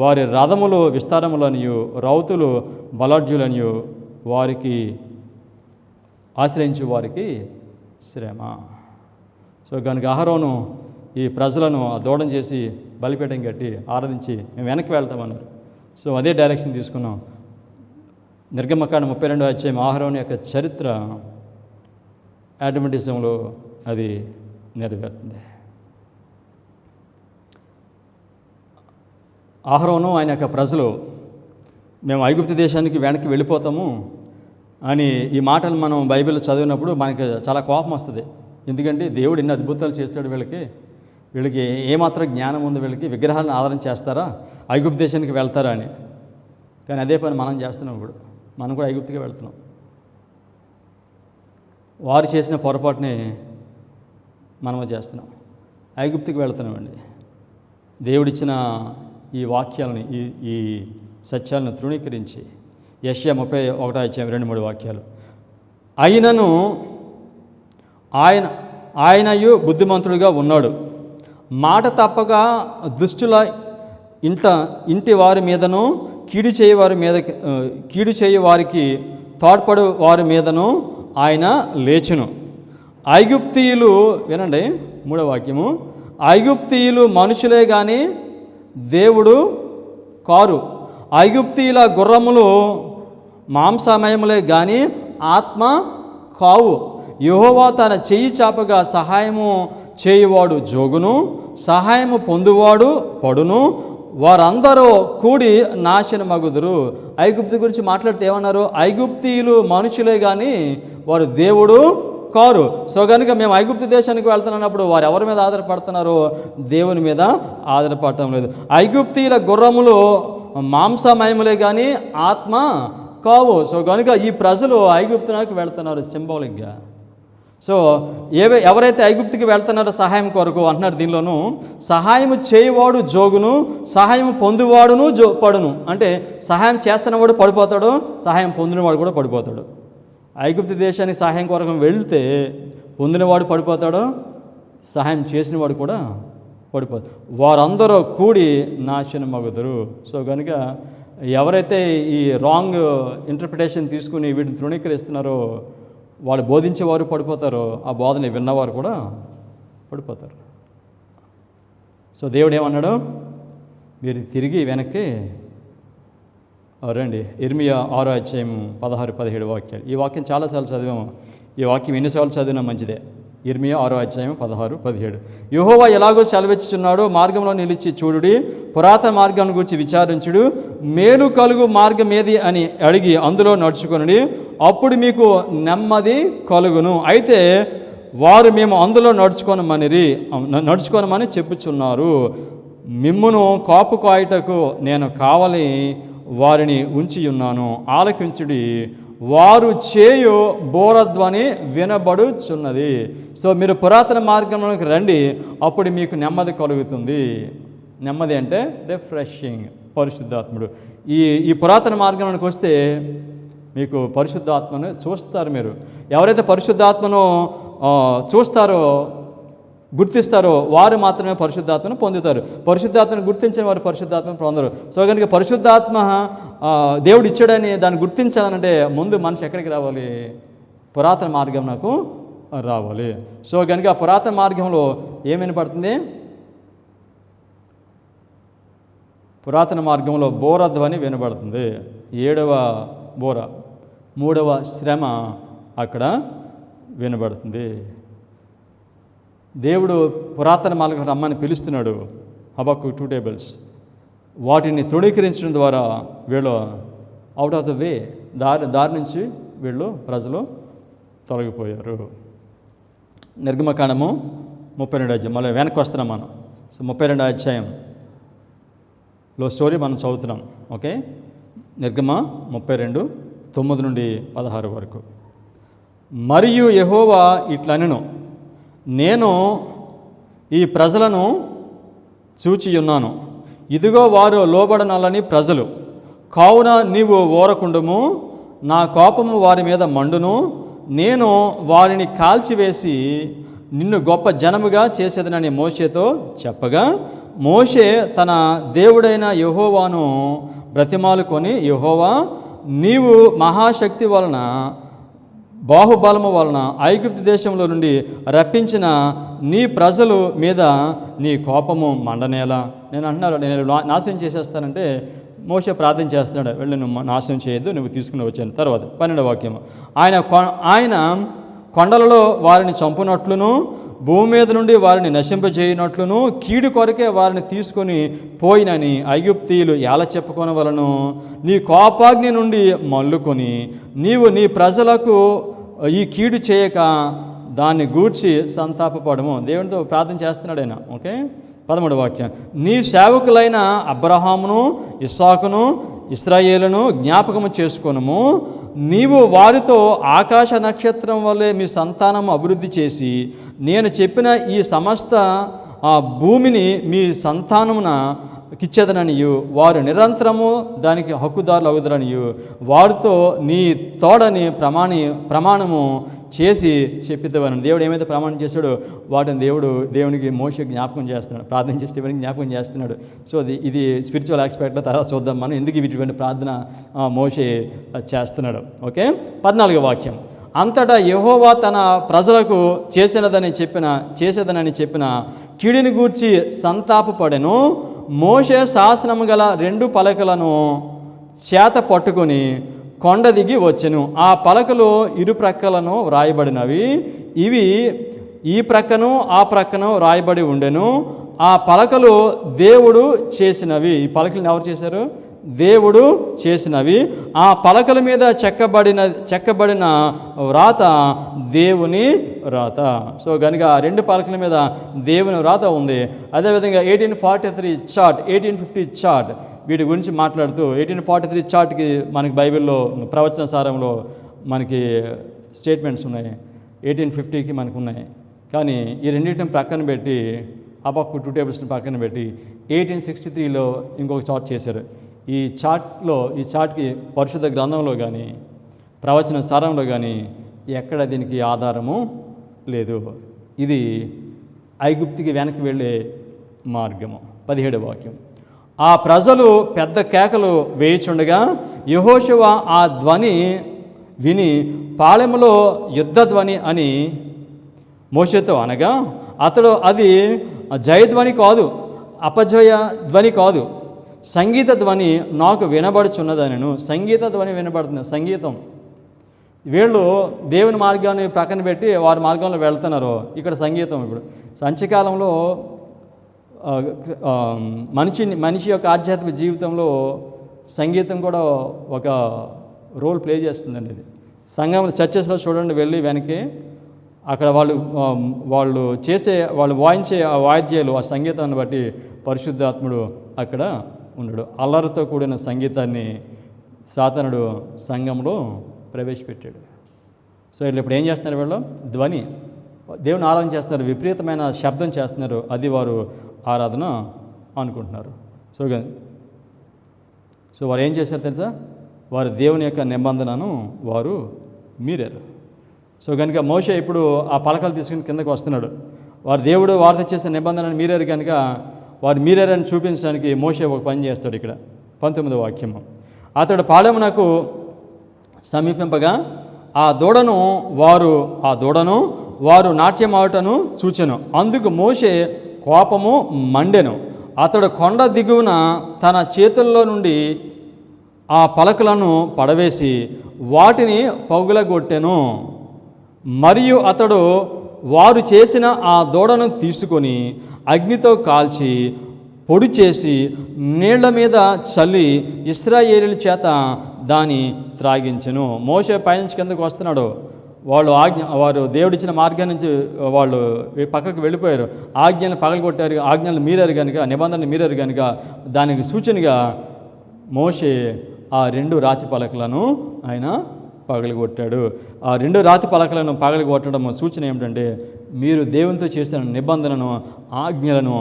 వారి రథములు విస్తారములనియు రౌతులు బలాఢ్యులనియు వారికి ఆశ్రయించు వారికి శ్రమ. సో కనుక అహరోను ఈ ప్రజలను దూడం చేసి బలిపీఠం కట్టి ఆరాధించి మేము వెనక్కి వెళ్తామన్నారు. సో అదే డైరెక్షన్ తీసుకున్నాం. నిర్గమకాండం 32వ అధ్యాయం అహరోను యొక్క చరిత్ర అడ్వెంటిజంలో అది నెరవేరుతుంది. అహరోను ఆయన యొక్క ప్రజలు మేము ఐగుప్తు దేశానికి వెనక్కి వెళ్ళిపోతాము అని ఈ మాటలు మనం బైబిల్ చదివినప్పుడు మనకి చాలా కోపం వస్తుంది. ఎందుకంటే దేవుడు ఎన్ని అద్భుతాలు చేస్తాడు, వీళ్ళకి ఏమాత్రం జ్ఞానం ఉంది, వీళ్ళకి విగ్రహాలను ఆధారం చేస్తారా, ఐగుప్తు దేశానికి వెళ్తారా అని. కానీ అదే పని మనం చేస్తున్నాం. ఇప్పుడు మనం కూడా ఐగుప్తుకి వెళ్తున్నాం. వారు చేసిన పొరపాటుని మనము చేస్తున్నాం. ఐగుప్తుకి వెళ్తున్నామండి. దేవుడిచ్చిన ఈ వాక్యాలని, ఈ సత్యాలను తృణీకరించి యెషయా 31వ అధ్యాయం 2-3 వాక్యాలు. అయినను ఆయనయు బుద్ధిమంతుడిగా ఉన్నాడు, మాట తప్పగా దుష్టుల ఇంటి వారి మీదను కీడు చేయు వారికి తోడ్పడు వారి మీదను ఆయన లేచును. ఐగుప్తీయులు, వినండి 3వ వాక్యము, ఐగుప్తీయులు మనుషులే కానీ దేవుడు కారు. ఐగుప్తీయుల గుర్రములు మాంసమయములే కానీ ఆత్మ కావు. యెహోవా తన చెయ్యి చాపగా సహాయము చేయువాడు జోగును, సహాయము పొందువాడు పడును, వారందరూ కూడి నాశనమగుదురు. ఐగుప్తు గురించి మాట్లాడితే ఏమన్నారు? ఐగుప్తీయులు మనుషులే కానీ వారు దేవుడు కారు. సో కనుక మేము ఐగుప్తు దేశానికి వెళ్తున్నప్పుడు వారు ఎవరి మీద ఆధారపడుతున్నారు? దేవుని మీద ఆధారపడటం లేదు. ఐగుప్తీయుల గుర్రములు మాంసమయములే కానీ ఆత్మ కావు. సో కనుక ఈ ప్రజలు ఐగుప్తునకు వెళ్తున్నారు సింబాలిక్గా. సో ఎవరైతే ఐగుప్తుకి వెళ్తున్నారో సహాయం కొరకు అంటున్నారు. దీనిలోనూ సహాయం చేయవాడు జోగును, సహాయం పొందువాడును పడును. అంటే సహాయం చేస్తున్నవాడు పడిపోతాడు, సహాయం పొందినవాడు కూడా పడిపోతాడు. ఐగుప్తు దేశానికి సహాయం కొరకు వెళ్తే పొందినవాడు పడిపోతాడు, సహాయం చేసినవాడు కూడా పడిపోతాడు. వారందరూ కూడి నాశనమగుదురు. సో కనుక ఎవరైతే ఈ రాంగ్ ఇంటర్ప్రిటేషన్ తీసుకుని వీటిని తృణీకరిస్తున్నారో వాళ్ళు బోధించేవారు పడిపోతారు, ఆ బోధన విన్నవారు కూడా పడిపోతారు. సో దేవుడు ఏమన్నాడు, మీరు తిరిగి వెనక్కి రండి. ఇర్మియా 6వ అధ్యాయం 16-17 వాక్యాలు. ఈ వాక్యం చాలాసార్లు చదివాము. ఈ వాక్యం ఎన్నిసార్లు చదివినా మంచిదే. ఇర్మియా 6వ అధ్యాయం 16-17. యెహోవా ఎలాగో సెలవిచ్చుచున్నాడో మార్గంలో నిలిచి చూడుడి, పురాతన మార్గం గురించి విచారించుడు, మేలు కలుగు మార్గం ఏది అని అడిగి అందులో నడుచుకొనుడి, అప్పుడు మీకు నెమ్మది కలుగును. అయితే వారు మేము అందులో నడుచుకోనమని చెప్పుచున్నారు. మిమ్మును కాపు కాయుటకు నేను కావలి వారిని ఉంచి ఉన్నాను, ఆలకించుడి, వారు చేయు బోరధ్వని వినబడుచున్నది. సో మీరు పురాతన మార్గంలోకి రండి, అప్పుడు మీకు నెమ్మది కలుగుతుంది. నెమ్మది అంటే రిఫ్రెషింగ్, పరిశుద్ధాత్ముడు. ఈ పురాతన మార్గంలోకి వస్తే మీకు పరిశుద్ధాత్మను చూస్తారు. మీరు ఎవరైతే పరిశుద్ధాత్మను చూస్తారో, గుర్తిస్తారో వారు మాత్రమే పరిశుద్ధాత్మను పొందుతారు. పరిశుద్ధాత్మను గుర్తించిన వారు పరిశుద్ధాత్మను పొందరు. సో కనుక పరిశుద్ధాత్మ దేవుడు ఇచ్చాడని దాన్ని గుర్తించాలంటే ముందు మనిషి ఎక్కడికి రావాలి? పురాతన మార్గం నాకు రావాలి. సో కనుక ఆ పురాతన మార్గంలో ఏం వినపడుతుంది? పురాతన మార్గంలో బోరధ్వని వినబడుతుంది. 7వ బోర, 3వ శ్రమ అక్కడ వినబడుతుంది. దేవుడు పురాతన మార్గం రమ్మని పిలుస్తున్నాడు. హబక్కూకు 2 tables. వాటిని తృణీకరించడం ద్వారా వీళ్ళు అవుట్ ఆఫ్ ద వే, దారి నుంచి ప్రజలు తొలగిపోయారు. నిర్గమకాండము 32వ అధ్యాయం, మళ్ళీ వెనక్కి వస్తున్నాం మనం. సో 32వ అధ్యాయంలో స్టోరీ మనం చదువుతున్నాం. ఓకే, నిర్గమ 32, 9-16 వరకు. మరియు యెహోవా ఇట్లనెను, నేను ఈ ప్రజలను చూచియున్నాను, ఇదిగో వారు లోబడనలని ప్రజలు, కావున నీవు ఓరకుండుము, నా కోపము వారి మీద మండును, నేను వారిని కాల్చివేసి నిన్ను గొప్ప జనముగా చేసేదనని మోషేతో చెప్పగా, మోషే తన దేవుడైన యెహోవాను బ్రతిమాలుకొని, యెహోవా, నీవు మహాశక్తి వలన, బాహుబలము వలన ఐగుప్తు దేశంలో నుండి రప్పించిన నీ ప్రజలు మీద నీ కోపము మండనేలా? నేను నాశనం చేసేస్తానంటే మోషే ప్రార్థన చేస్తున్నాడు, వెళ్ళి నువ్వు నాశనం చేయొద్దు, నువ్వు తీసుకుని వచ్చాను. తర్వాత 12వ వాక్యము, ఆయన కొండలలో వారిని చంపునట్లును, భూమి మీద నుండి వారిని నశింపజేయనట్లును, కీడు కొరకే వారిని తీసుకొని పోయినని ఐగుప్తీయులు ఎలా చెప్పుకొనవలను? నీ కోపాగ్ని నుండి మల్లుకొని నీవు నీ ప్రజలకు ఈ కీడు చేయక దాన్ని గూర్చి సంతాపపడము. దేవునితో ప్రార్థన చేస్తున్నాడు ఆయన. ఓకే, 13వ వాక్యం, నీ సేవకులైన అబ్రహామును, ఇస్సాకును, ఇశ్రాయేలును జ్ఞాపకము చేసుకొనుము, నీవు వారితో ఆకాశ నక్షత్రం వల్లే మీ సంతానము అభివృద్ధి చేసి నేను చెప్పిన ఈ సమస్త భూమిని మీ సంతానమున కిచ్చేదననియు, వారు నిరంతరము దానికి హక్కుదారులు అవుదరనియు వారితో నీ తోడని ప్రమాణము చేసి చెప్పిద్దవని. దేవుడు ఏమైతే ప్రమాణం చేశాడో వాటిని దేవునికి మోషే జ్ఞాపకం చేస్తున్నాడు, ప్రార్థన చేస్తే ఇవన్నీ జ్ఞాపకం చేస్తున్నాడు. సో ఇది స్పిరిచువల్ ఆస్పెక్ట్లో తర్వాత చూద్దాం మనం, ఎందుకు ఇటువంటి ప్రార్థన మోషే చేస్తున్నాడు. ఓకే, 14వ వాక్యం, అంతటా యెహోవా తన ప్రజలకు చేసేదనని చెప్పిన కీడిని గూర్చి సంతాపపడెను. మోషే శాసనము గల 2 పలకలను చేత పట్టుకొని కొండ దిగి వచ్చెను. ఆ పలకలు ఇరు ప్రక్కలను వ్రాయబడినవి, ఇవి ఈ ప్రక్కను ఆ ప్రక్కను వ్రాయబడి ఉండెను. ఆ పలకలు దేవుడు చేసినవి. ఈ పలకలను ఎవరు చేశారు? దేవుడు చేసినవి. ఆ పలకల మీద చెక్కబడిన వ్రాత దేవుని వ్రాత. సో కనుక 2 పలకల మీద దేవుని వ్రాత ఉంది. అదేవిధంగా 1843 చార్ట్, 1850 చార్ట్, వీటి గురించి మాట్లాడుతూ 1843 చార్ట్కి మనకి బైబిల్లో ప్రవచన సారంలో మనకి స్టేట్మెంట్స్ ఉన్నాయి, 1850కి మనకు ఉన్నాయి. కానీ ఈ రెండింటిని ప్రక్కన పెట్టి, హబక్కూకు 2 tablesని పక్కన పెట్టి 1863లో ఇంకొక చార్ట్ చేశారు. ఈ చార్ట్కి పరిశుద్ధ గ్రంథంలో కానీ ప్రవచన సారంలో కానీ ఎక్కడ దీనికి ఆధారము లేదు. ఇది ఐగుప్తుకి వెనక్కి వెళ్ళే మార్గము. 17వ వాక్యం, ఆ ప్రజలు పెద్ద కేకలు వేయుచుండగా యెహోషువ ఆ ధ్వని విని పాళెములో యుద్ధధ్వని అని మోషేతో అనగా అతడు అది జయధ్వని కాదు, అపజయ ధ్వని కాదు, సంగీత ధ్వని నాకు వినబడుచున్నదనను. సంగీత ధ్వని వినబడుతుంది, సంగీతం. వీళ్ళు దేవుని మార్గాన్ని ప్రక్కన పెట్టి వారి మార్గంలో వెళ్తున్నారు. ఇక్కడ సంగీతం. ఇప్పుడు సంచకాలంలో మనిషి యొక్క ఆధ్యాత్మిక జీవితంలో సంగీతం కూడా ఒక రోల్ ప్లే చేస్తుందండి. ఇది సంఘం చర్చెస్లో చూడండి, వెళ్ళి వెనక్కి అక్కడ వాళ్ళు వాయించే ఆ వాయిద్యాలు, ఆ సంగీతాన్ని బట్టి పరిశుద్ధాత్ముడు అక్కడ ఉన్నాడు. అల్లరితో కూడిన సంగీతాన్ని సాతానుడు సంఘంలో ప్రవేశపెట్టాడు. సో వీళ్ళు ఇప్పుడు ఏం చేస్తున్నారు? వీళ్ళు ధ్వని, దేవుని ఆరాధన చేస్తున్నారు, విపరీతమైన శబ్దం చేస్తున్నారు. అది వారు ఆరాధన అనుకుంటున్నారు. సో వారు ఏం చేశారు తెలుసా? వారు దేవుని యొక్క నిబంధనను వారు మీరారు. సో కనుక మోషే ఇప్పుడు ఆ పలకలు తీసుకుని కిందకు వస్తున్నాడు. వారు దేవుడు వారితో చేసే నిబంధనను మీరారు కనుక వారు మీరారని చూపించడానికి మోషే ఒక పని చేస్తాడు. ఇక్కడ 19వ వాక్యము, అతడు పాళెమునకు సమీపింపగా ఆ దూడను వారు నాట్యమాడుటను చూచెను. అందుకు మోషే కోపము మండెను. అతడు కొండ దిగువన తన చేతుల్లో నుండి ఆ పలకలను పడవేసి వాటిని పగులగొట్టెను. మరియు అతడు వారు చేసిన ఆ దూడను తీసుకొని అగ్నితో కాల్చి పొడి చేసి నీళ్ల మీద చల్లి ఇశ్రాయేలీయుల చేత దాన్ని త్రాగించెను. మోషే పైనుంచి కిందకు వస్తున్నాడు. వారు దేవుడిచ్చిన మార్గం నుంచి వాళ్ళు పక్కకు వెళ్ళిపోయారు. ఆజ్ఞలను పగలగొట్టారు, ఆజ్ఞలను మీరారు కనుక, నిబంధనలు మీరారు కనుక దానికి సూచనగా మోషే ఆ 2 రాతి పలకలను ఆయన పగలగొట్టాడు. ఆ 2 రాతి పలకలను పగలగొట్టడం సూచన ఏమిటంటే, మీరు దేవునితో చేసిన నిబంధనను, ఆజ్ఞలను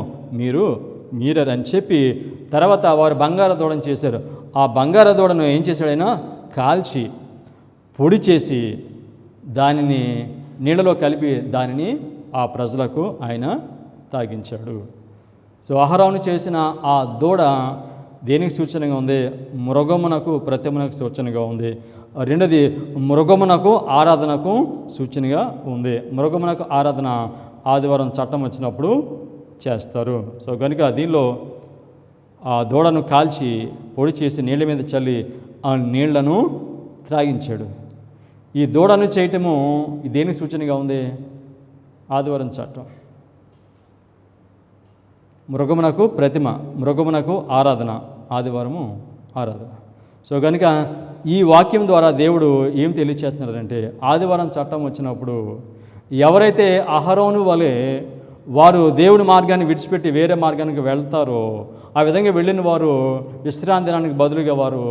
మీరని చెప్పి, తర్వాత వారు బంగారు దూడను చేశారు. ఆ బంగారు దూడను ఏం చేశాడు? ఆయన కాల్చి పొడి చేసి దానిని నీళ్ళలో కలిపి దానిని ఆ ప్రజలకు ఆయన తాగించాడు. సో అహరోను చేసిన ఆ దూడ దేనికి సూచనగా ఉంది? మృగమునకు, ప్రతిమనకు సూచనగా ఉంది. రెండోది మృగమునకు ఆరాధనకు సూచనగా ఉంది. మృగమునకు ఆరాధన ఆదివారం చట్టం వచ్చినప్పుడు చేస్తారు. సో కనుక దీనిలో ఆ దూడను కాల్చి పొడి చేసి నీళ్ళ మీద చల్లి ఆ నీళ్లను త్రాగించాడు. ఈ దూడను చేయటము దేనికి సూచనగా ఉంది? ఆదివారం చట్టం. మృగమునకు ప్రతిమ, మృగమునకు ఆరాధన, ఆదివారము ఆరాధన. సో కనుక ఈ వాక్యం ద్వారా దేవుడు ఏం తెలియచేస్తున్నారంటే, ఆదివారం చట్టం వచ్చినప్పుడు ఎవరైతే అహరోను వలె వారు దేవుని మార్గాన్ని విడిచిపెట్టి వేరే మార్గానికి వెళ్తారో, ఆ విధంగా వెళ్ళిన వారు విశ్రాంతి దినానికి బదులుగా వారు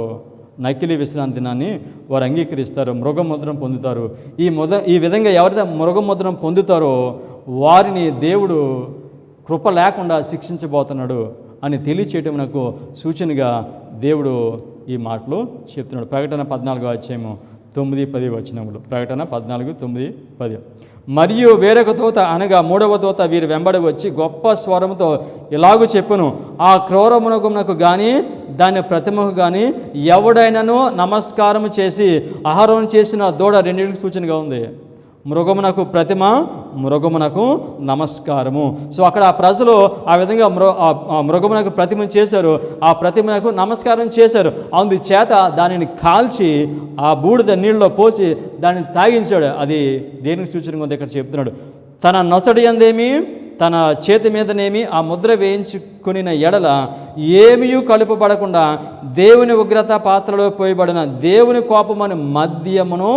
నకిలీ విశ్రాంతి దినాన్ని వారు అంగీకరిస్తారు, మృగముద్రం పొందుతారు. ఈ విధంగా ఎవరైతే మృగముద్రం పొందుతారో వారిని దేవుడు కృప లేకుండా శిక్షించబోతున్నాడు అని తెలియచేయటం నాకు సూచనగా దేవుడు ఈ మాటలు చెప్తున్నాడు. ప్రకటన 14వ అధ్యాయము 9-10 వచనములు. ప్రకటన 14:9-10. మరియు వేరొక దూత అనగా 3వ దూత వీరి వెంబడి వచ్చి గొప్ప స్వరముతో ఇలాగూ చెప్పును, ఆ క్రూర మృగమునకు కానీ దాని ప్రతిమకు కానీ ఎవడైనాను నమస్కారము చేసి, అహరోను చేసిన దూడ రెండింటికి సూచనగా ఉంది. మృగమునకు ప్రతిమ, మృగమునకు నమస్కారము. సో అక్కడ ఆ ప్రజలు ఆ విధంగా మృగమునకు ప్రతిమ చేశారు, ఆ ప్రతిమకు నమస్కారం చేశారు. అందుచేత దానిని కాల్చి ఆ బూడిద నీళ్ళలో పోసి దాన్ని తాగించాడు. అది దేనికి సూచనగా ఉంది ఇక్కడ చెప్తున్నాడు. తన నొసడి యందేమి తన చేతి మీదనేమి ఆ ముద్ర వేయించుకుని ఎడల ఏమీ కలుపబడకుండా దేవుని ఉగ్రత పాత్రలో పోయబడిన దేవుని కోపమని మద్యమును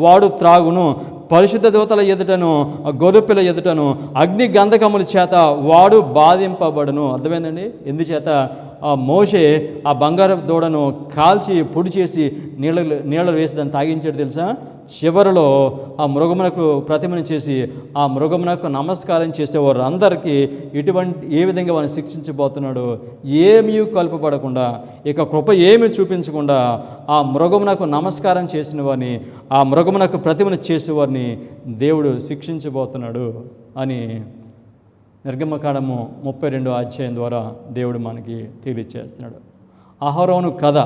వాడు త్రాగును. పరిశుద్ధ దూతల ఎదుటను గొర్రెపిల్ల ఎదుటను అగ్ని గంధకముల చేత వాడు బాధింపబడును. అర్థమైందండి? ఎందుచేత ఆ మోషే ఆ బంగారు దూడను కాల్చి పొడి చేసి నీళ్ళలో వేసి దాన్ని తాగించాడు తెలుసా? చివరిలో ఆ మృగమునకు ప్రతిమను చేసి ఆ మృగమునకు నమస్కారం చేసేవారు అందరికీ ఏ విధంగా వారిని శిక్షించబోతున్నాడు? ఏమీ కలుపబడకుండా, ఇక కృప ఏమీ చూపించకుండా ఆ మృగమునకు నమస్కారం చేసిన వారిని, ఆ మృగమునకు ప్రతిమను చేసేవారిని దేవుడు శిక్షించబోతున్నాడు అని నిర్గమకాండము 32వ అధ్యాయం ద్వారా దేవుడు మనకి తెలియచేస్తున్నాడు. అహరోను కథ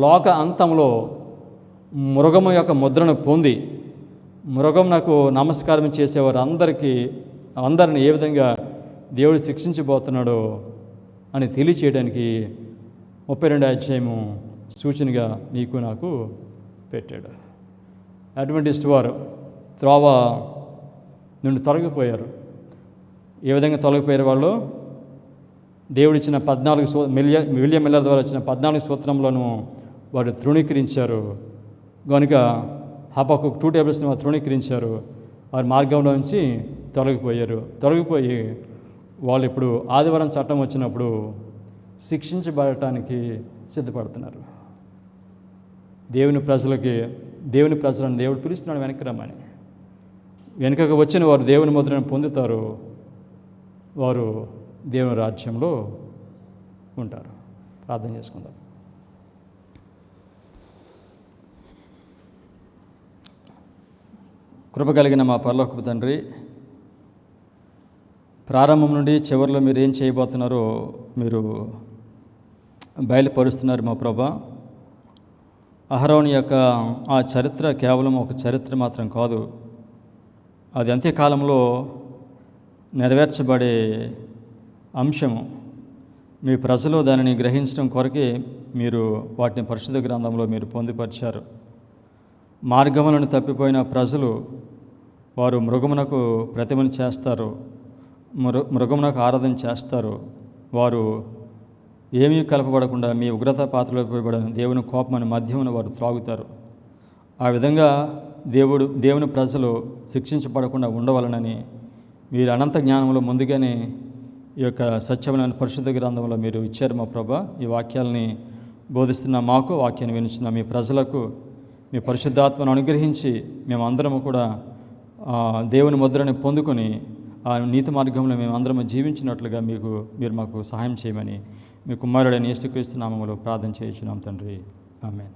లోక అంతంలో మృగము యొక్క ముద్రను పొంది మృగం నాకు నమస్కారం చేసేవారు అందరిని ఏ విధంగా దేవుడు శిక్షించబోతున్నాడో అని తెలియచేయడానికి 32 అధ్యాయము సూచనగా నీకు నాకు పెట్టాడు. అడ్వెంటిస్ట్ వారు త్రోవ నుండి తొలగిపోయారు. ఏ విధంగా తొలగిపోయారు వాళ్ళు? దేవుడిచ్చిన 14 విలియం మిల్లర్ ద్వారా వచ్చిన 14 సూత్రములను వారు తృణీకరించారు. కనుక హబక్కూకు 2 టేబుల్స్ని వారు తృణీకరించారు. వారి మార్గంలో నుంచి తొలగిపోయి వాళ్ళు ఇప్పుడు ఆదివారం చట్టం వచ్చినప్పుడు శిక్షించబడటానికి సిద్ధపడుతున్నారు. దేవుని ప్రజలను దేవుడు పిలుస్తున్నాడు వెనక్కి రమ్మని. వెనుకకు వచ్చిన వారు దేవుని ముద్రను పొందుతారు. వారు దేవుని రాజ్యంలో ఉంటారు. ప్రార్థన చేసుకుందాం. కృప కలిగిన మా పరలోకపు తండ్రి, ప్రారంభం నుండి చివరిలో మీరు ఏం చేయబోతున్నారో మీరు బయలుపరుస్తున్నారు మా ప్రభా. అహరోను యొక్క ఆ చరిత్ర కేవలం ఒక చరిత్ర మాత్రం కాదు, అది అంత్యకాలంలో నెరవేర్చబడే అంశము. మీ ప్రజలు దానిని గ్రహించడం కొరకే మీరు వాటిని పరిశుద్ధ గ్రంథంలో మీరు పొందుపరిచారు. మార్గములను తప్పిపోయిన ప్రజలు వారు మృగమునకు ప్రతిమను చేస్తారు, మృగమునకు ఆరాధన చేస్తారు. వారు ఏమీ కలపబడకుండా మీ ఉగ్రత పాత్రలో పోయబడిన దేవుని కోపమని మద్యమును వారు త్రాగుతారు. ఆ విధంగా దేవుని ప్రజలు శిక్షించబడకుండా ఉండవలనని మీరు అనంత జ్ఞానంలో ముందుగానే ఈ యొక్క సత్యమైన పరిశుద్ధ గ్రంథంలో మీరు ఇచ్చారు మా ప్రభా. ఈ వాక్యాలని బోధిస్తున్న మాకు, వాక్యాన్ని వినిచిన మీ ప్రజలకు మీ పరిశుద్ధాత్మను అనుగ్రహించి మేమందరము కూడా దేవుని ముద్రని పొందుకొని ఆ నీతి మార్గంలో మేమందరము జీవించినట్లుగా మీరు మాకు సహాయం చేయమని మీ కుమారుడైన యేసుక్రీస్తు నామములో ప్రార్థన చేయించున్నాం తండ్రి. ఆమేన్.